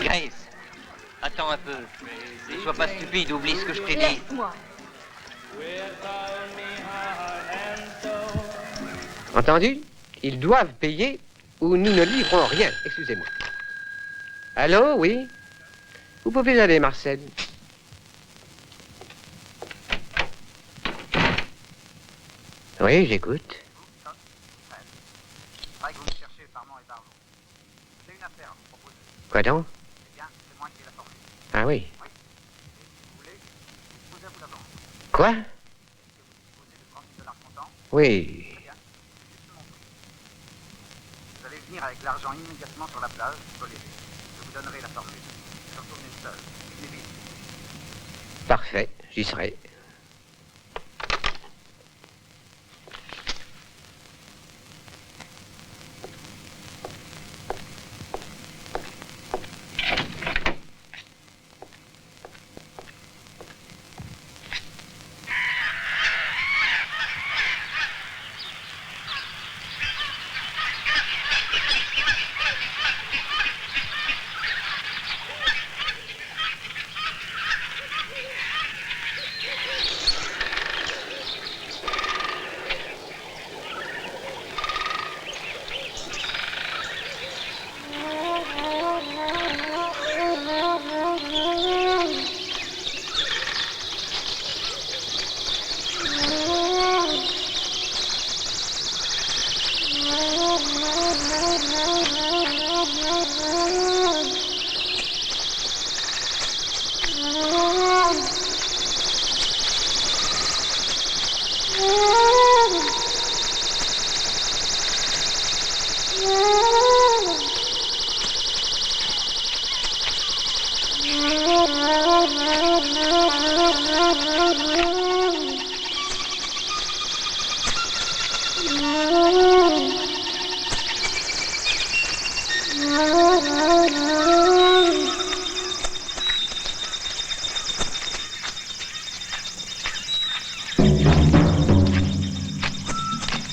Grace, attends un peu. Ne sois pas stupide, oublie ce que je t'ai dit. Laisse-moi. Entendu? Ils doivent payer ou nous ne livrons rien. Excusez-moi. Allô, oui? Vous pouvez aller, Marcel. Oui, j'écoute. Quoi donc? Ah oui. Quoi? Oui. Vous allez venir avec l'argent immédiatement sur la plage, Bolivie. Je vous donnerai la formule. Je retournez seul. Venez vite. Parfait, j'y serai.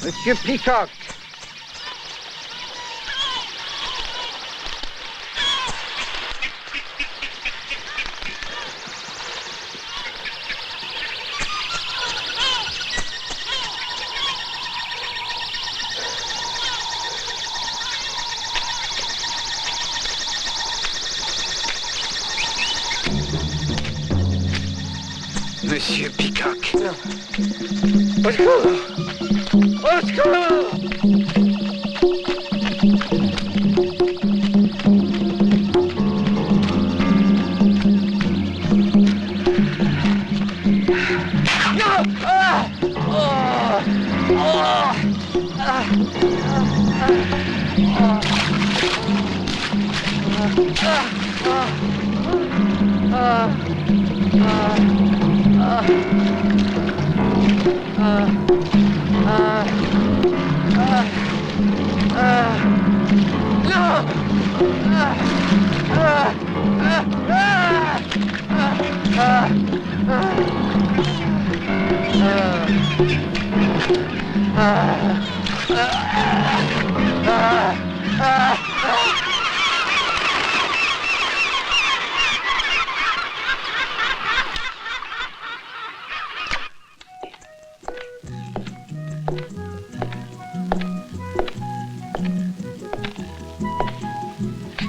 Monsieur Peacock. Monsieur Peacock. Au secours! Au secours! Non!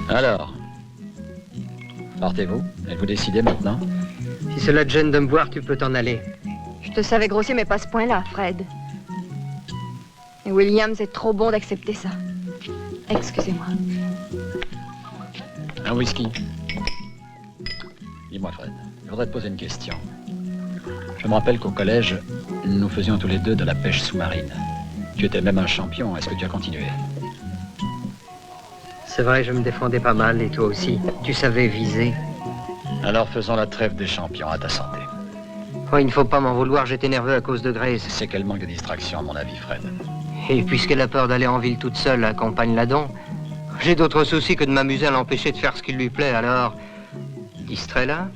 Alors, partez-vous? Êtes-vous décidé maintenant? Si cela te gêne de me voir, tu peux t'en aller. Je te savais grossier, mais pas à ce point-là, Fred. Et Williams est trop bon d'accepter ça. Excusez-moi. Un whisky. Dis-moi, Fred, je voudrais te poser une question. Je me rappelle qu'au collège, nous faisions tous les deux de la pêche sous-marine. Tu étais même un champion. Est-ce que tu as continué? C'est vrai, je me défendais pas mal, et toi aussi. Tu savais viser. Alors faisons la trêve des champions, à ta santé. Oh, il ne faut pas m'en vouloir, j'étais nerveux à cause de Grace. C'est qu'elle manque de distraction, à mon avis, Fred. Et puisqu'elle a peur d'aller en ville toute seule, accompagne-la donc. J'ai d'autres soucis que de m'amuser à l'empêcher de faire ce qui lui plaît, alors... distrais-la.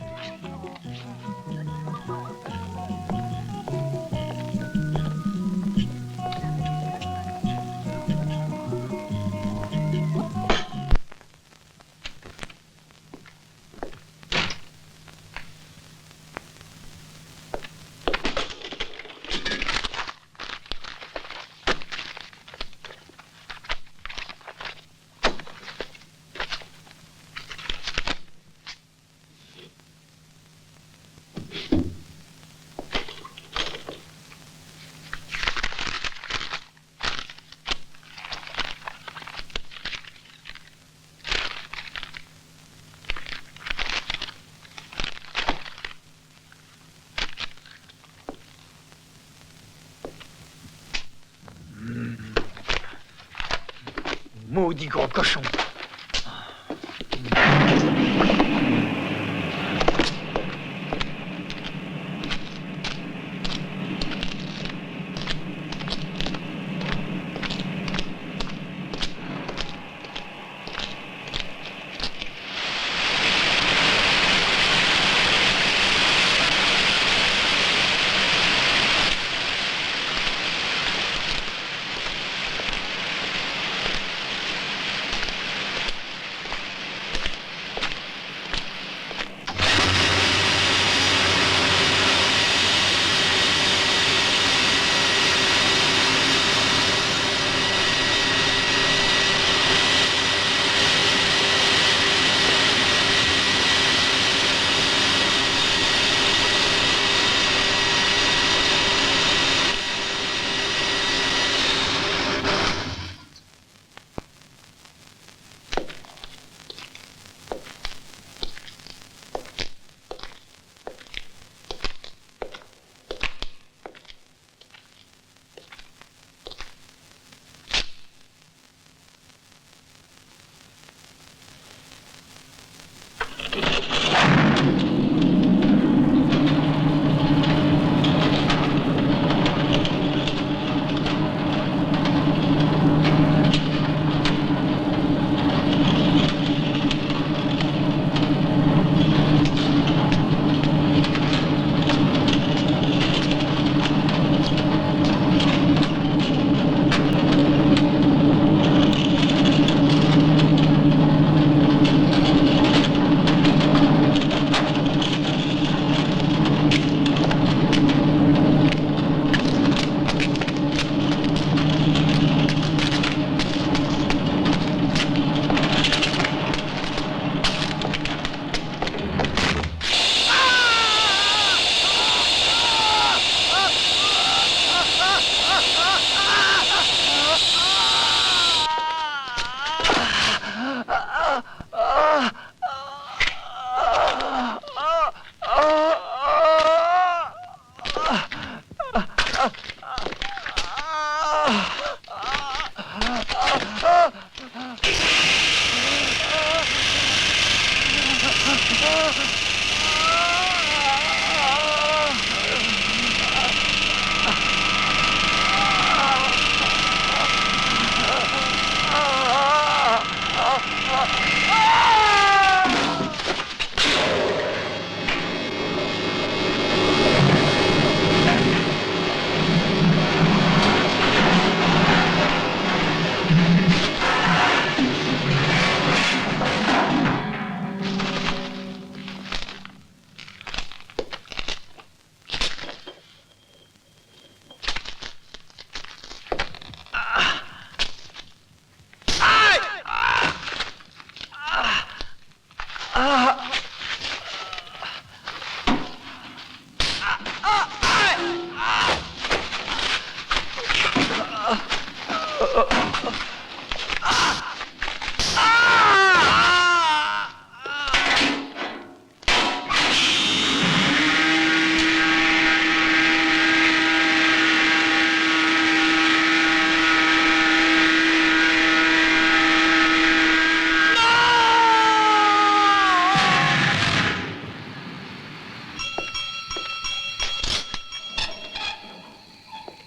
Maudit gros cochon.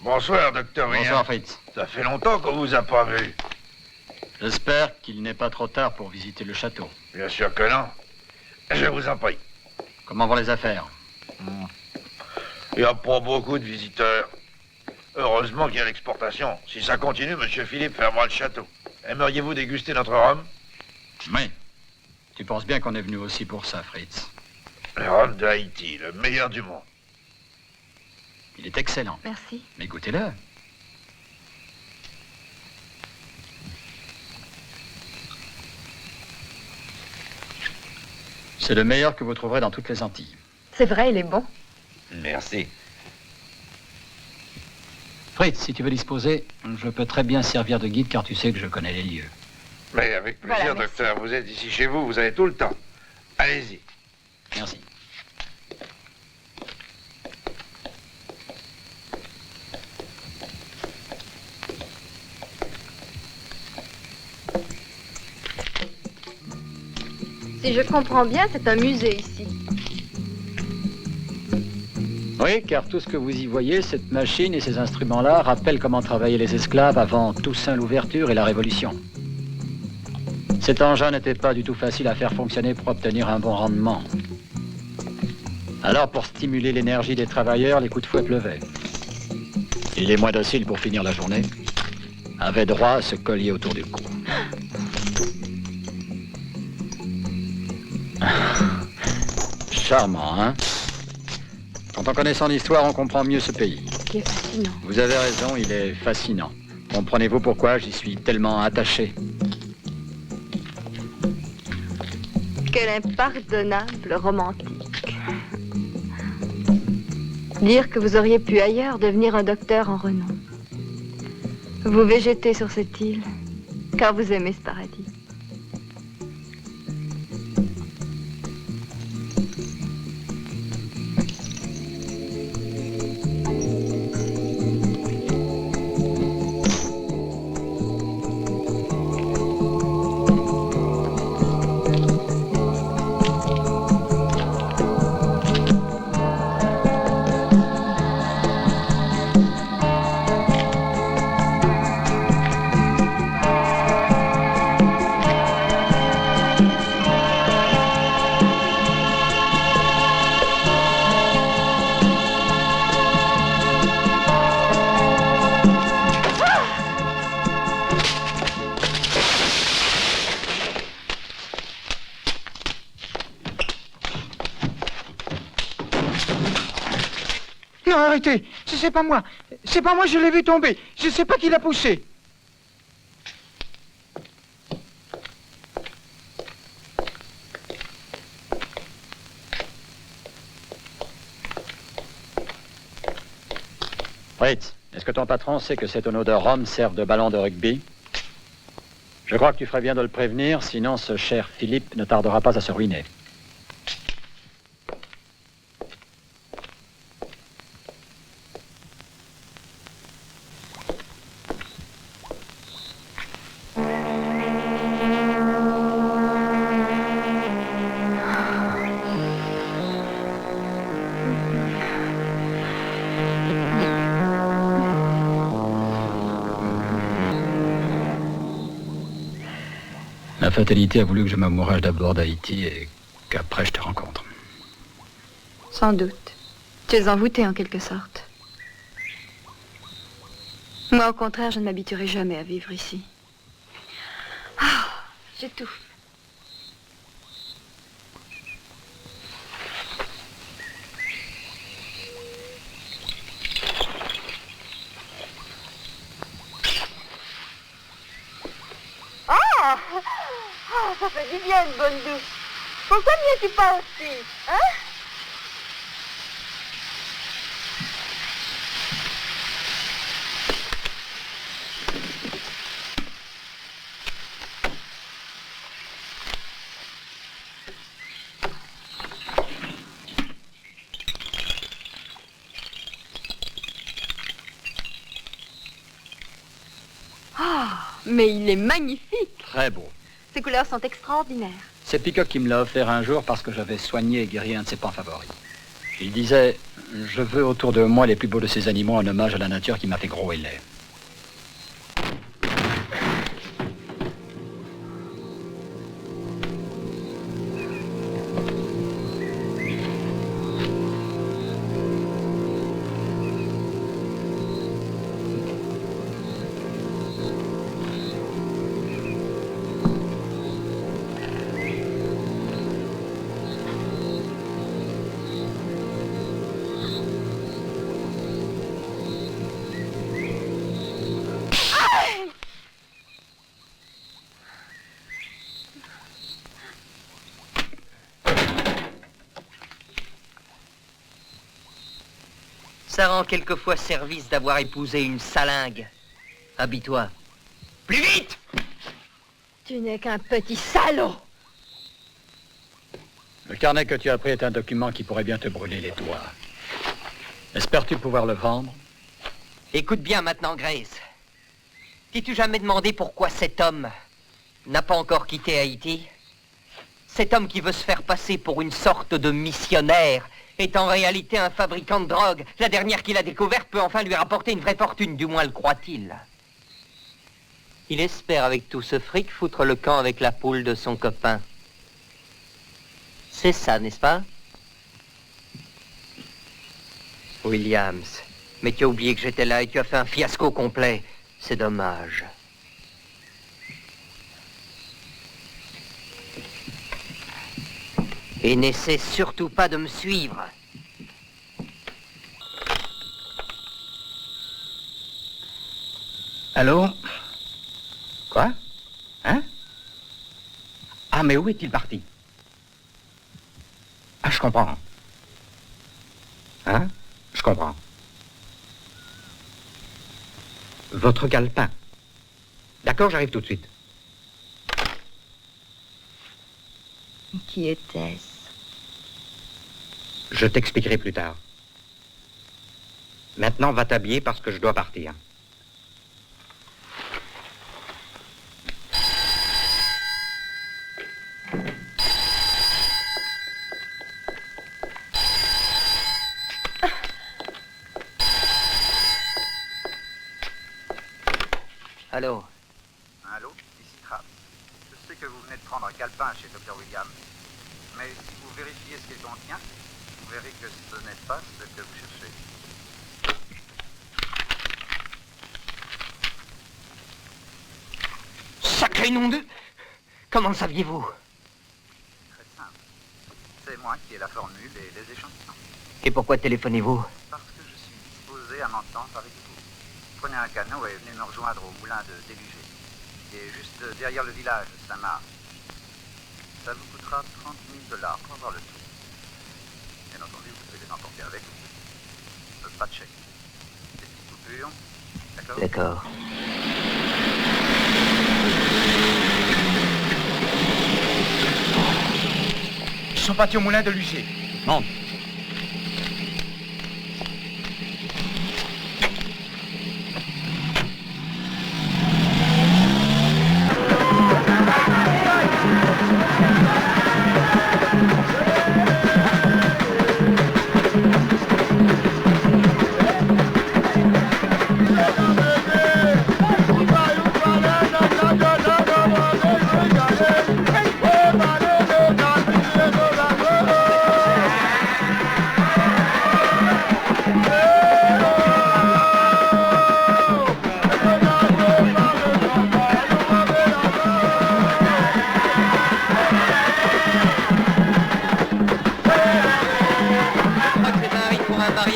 Bonsoir, docteur Williams. Bonsoir, Fritz. Ça fait longtemps qu'on vous a pas vu. J'espère qu'il n'est pas trop tard pour visiter le château. Bien sûr que non. Je vous en prie. Comment vont les affaires? Il n'y a pas beaucoup de visiteurs. Heureusement qu'il y a l'exportation. Si ça continue, Monsieur Philippe fermera le château. Aimeriez-vous déguster notre rhum? Oui. Tu penses bien qu'on est venu aussi pour ça, Fritz. Le rhum de Haïti, le meilleur du monde. Il est excellent. Merci. Mais goûtez-le. C'est le meilleur que vous trouverez dans toutes les Antilles. C'est vrai, il est bon. Merci. Fritz, si tu veux disposer, je peux très bien servir de guide car tu sais que je connais les lieux. Mais avec plaisir, Voilà, merci. docteur. Vous êtes ici chez vous, vous avez tout le temps. Allez-y. Merci. Si je comprends bien, c'est un musée ici. Oui, car tout ce que vous y voyez, cette machine et ces instruments-là, rappellent comment travaillaient les esclaves avant Toussaint l'ouverture et la Révolution. Cet engin n'était pas du tout facile à faire fonctionner pour obtenir un bon rendement. Alors, pour stimuler l'énergie des travailleurs, les coups de fouet pleuvaient. Et les moins dociles pour finir la journée avaient droit à ce collier autour du cou. Charmant, hein? Quand on connaît son histoire, on comprend mieux ce pays. Qui est fascinant. Vous avez raison, il est fascinant. Comprenez-vous pourquoi j'y suis tellement attaché? Quel impardonnable romantique. Dire que vous auriez pu ailleurs devenir un docteur en renom. Vous végétez sur cette île, car vous aimez ce paradis. Non, arrêtez. C'est pas moi. C'est pas moi, je l'ai vu tomber. Je sais pas qui l'a poussé. Fritz, est-ce que ton patron sait que ces tonneaux de rhum servent de ballon de rugby? Je crois que tu ferais bien de le prévenir, sinon ce cher Philippe ne tardera pas à se ruiner. La fatalité a voulu que je m'amourage d'abord d'Haïti et qu'après je te rencontre. Sans doute. Tu es envoûté en quelque sorte. Moi, au contraire, je ne m'habituerai jamais à vivre ici. Ah, j'étouffe. Ah, ça fait du bien une bonne douche. Pourquoi n'y es-tu pas aussi, hein? Ah, mais il est magnifique. Très beau. Ses couleurs sont extraordinaires. C'est Peacock qui me l'a offert un jour parce que j'avais soigné et guéri un de ses pans favoris. Il disait, je veux autour de moi les plus beaux de ces animaux en hommage à la nature qui m'a fait gros et laid. Ça rend quelquefois service d'avoir épousé une salingue. Habille-toi. Plus vite! Tu n'es qu'un petit salaud. Le carnet que tu as pris est un document qui pourrait bien te brûler les doigts. Espères-tu pouvoir le vendre? Écoute bien maintenant, Grace. T'es-tu jamais demandé pourquoi cet homme n'a pas encore quitté Haïti? Cet homme qui veut se faire passer pour une sorte de missionnaire est en réalité un fabricant de drogue. La dernière qu'il a découverte peut enfin lui rapporter une vraie fortune, du moins le croit-il. Il espère avec tout ce fric foutre le camp avec la poule de son copain. C'est ça, n'est-ce pas? Williams, mais tu as oublié que j'étais là et tu as fait un fiasco complet. C'est dommage. Et n'essaie surtout pas de me suivre. Allô? Quoi? Hein? Ah, mais où est-il parti? Ah, je comprends. Hein? Je comprends. Votre calepin. D'accord, j'arrive tout de suite. Qui était-ce? Je t'expliquerai plus tard. Maintenant, va t'habiller parce que je dois partir. Allô? Allô, ici Trapp. Je sais que vous venez de prendre un calepin chez Dr. Williams. Mais si vous vérifiez ce qu'il contient, vous verrez que ce n'est pas ce que vous cherchez. Sacré nom de... Comment le saviez-vous? Très simple. C'est moi qui ai la formule et les échantillons. Et pourquoi téléphonez-vous? Parce que je suis disposé à m'entendre avec vous. Prenez un canot et venez me rejoindre au moulin de Délugé, qui est juste derrière le village de Saint-Marc. Ça vous coûtera 30 000 $ pour avoir le tout. Bien entendu, vous pouvez les emporter avec vous. Pas de chèque. Des petites coupures, d'accord? D'accord. Ils sont partis au moulin de Luger. Monte.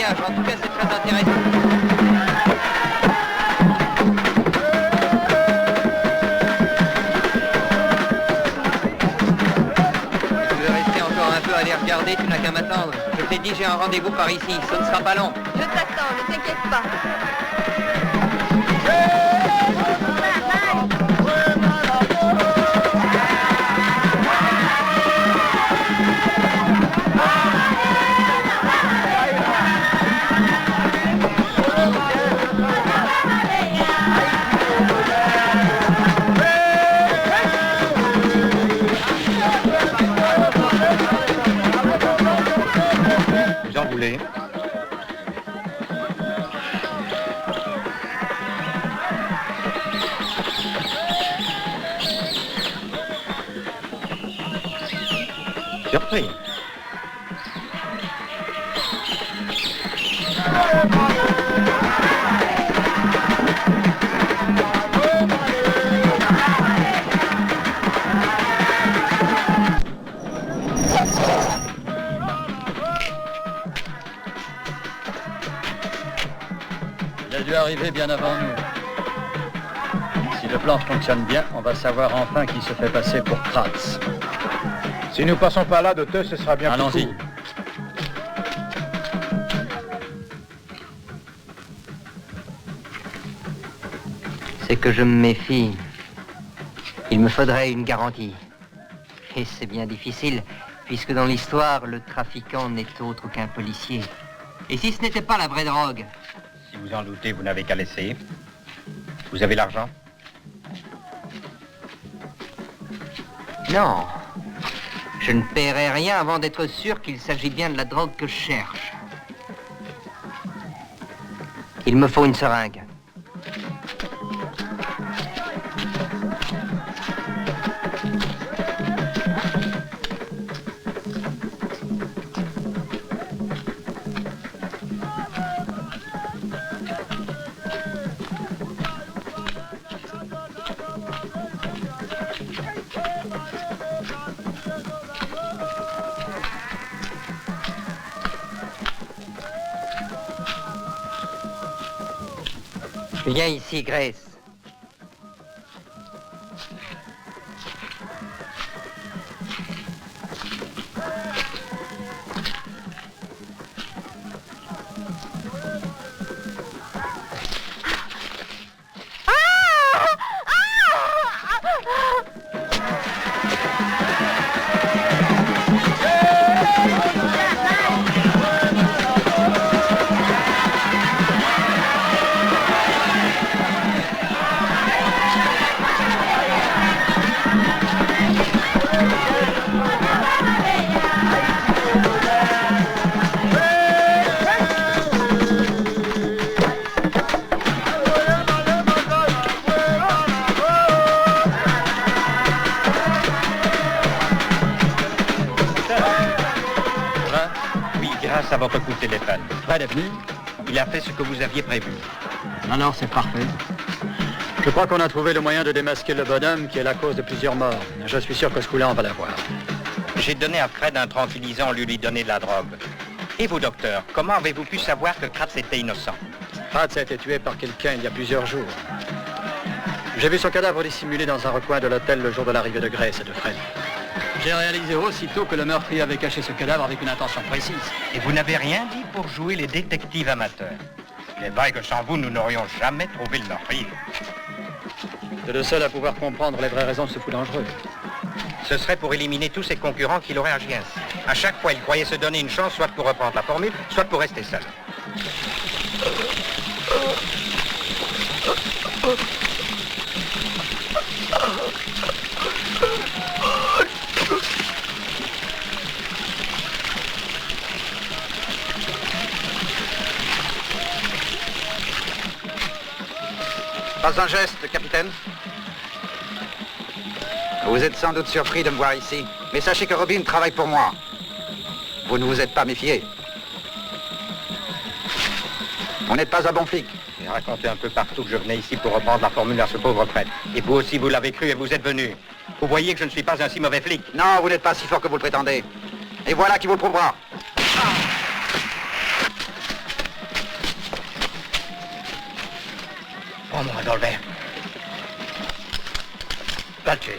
En tout cas, c'est très intéressant. Tu veux rester encore un peu à les regarder, tu n'as qu'à m'attendre. Je t'ai dit, j'ai un rendez-vous par ici, ce ne sera pas long. Je t'attends, ne t'inquiète pas. voulez. Surpris. Il a dû arriver bien avant nous. Si le plan fonctionne bien, on va savoir enfin qui se fait passer pour Kratz. Si nous passons pas là, docteur, ce sera bien. Allons-y. C'est que je me méfie. Il me faudrait une garantie. Et c'est bien difficile, puisque dans l'histoire, le trafiquant n'est autre qu'un policier. Et si ce n'était pas la vraie drogue? Si vous en doutez, vous n'avez qu'à l'essayer. Vous avez l'argent? Non. Je ne paierai rien avant d'être sûr qu'il s'agit bien de la drogue que je cherche. Il me faut une seringue. Viens ici, Grace. Grâce à votre coup de téléphone. Fred est venu? Il a fait ce que vous aviez prévu. Alors c'est parfait. Je crois qu'on a trouvé le moyen de démasquer le bonhomme qui est la cause de plusieurs morts. Je suis sûr que ce coup-là, on va l'avoir. J'ai donné à Fred un tranquillisant au lieu de lui donner de la drogue. Et vous, docteur, comment avez-vous pu savoir que Kratz était innocent? Kratz a été tué par quelqu'un il y a plusieurs jours. J'ai vu son cadavre dissimulé dans un recoin de l'hôtel le jour de l'arrivée de Grace et de Fred. J'ai réalisé aussitôt que le meurtrier avait caché ce cadavre avec une intention précise. Et vous n'avez rien dit pour jouer les détectives amateurs. Il est vrai que sans vous, nous n'aurions jamais trouvé le meurtrier. C'est le seul à pouvoir comprendre les vraies raisons de ce fou dangereux. Ce serait pour éliminer tous ses concurrents qu'il aurait agi ainsi. À chaque fois, il croyait se donner une chance, soit pour reprendre la formule, soit pour rester seul. Pas un geste, capitaine. Vous êtes sans doute surpris de me voir ici, mais sachez que Robin travaille pour moi. Vous ne vous êtes pas méfié. Vous n'êtes pas un bon flic. J'ai raconté un peu partout que je venais ici pour reprendre la formule à ce pauvre prêtre. Et vous aussi, vous l'avez cru et vous êtes venu. Vous voyez que je ne suis pas un si mauvais flic. Non, vous n'êtes pas si fort que vous le prétendez. Et voilà qui vous le prouvera. Prends-moi un revolver. Va le tuer.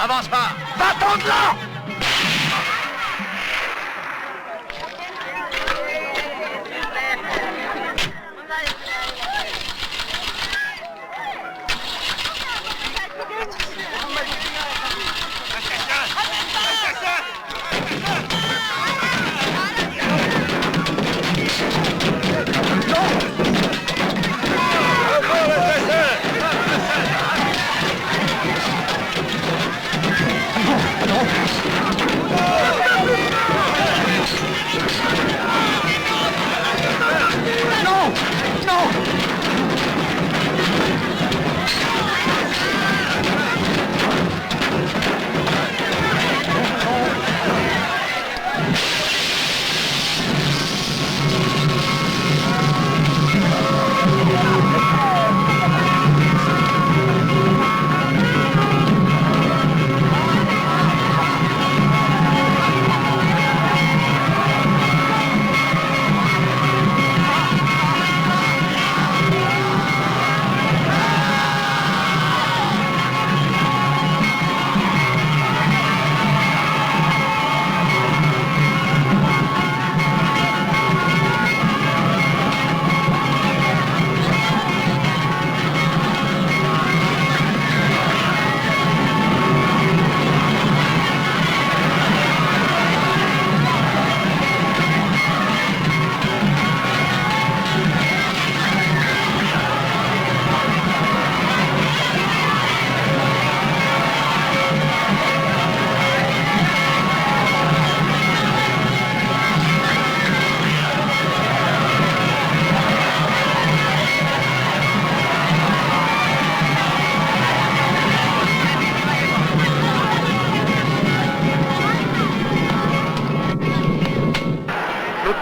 Avance pas. Va-t'en de là!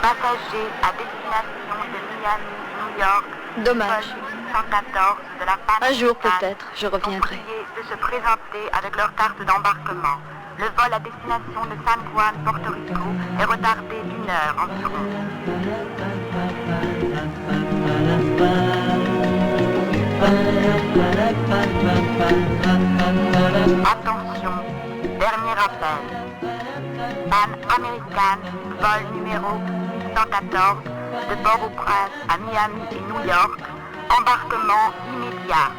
Passagers à destination de Miami, New York. Dommage. 114 de la Pan Un jour American peut-être, je reviendrai. sont priés de se présenter avec leur carte d'embarquement. Le vol à destination de San Juan, Porto Rico est retardé d'1 heure environ. Attention, dernier appel. Pan American, vol numéro 114, de Port-au-Prince à Miami et New York, embarquement immédiat.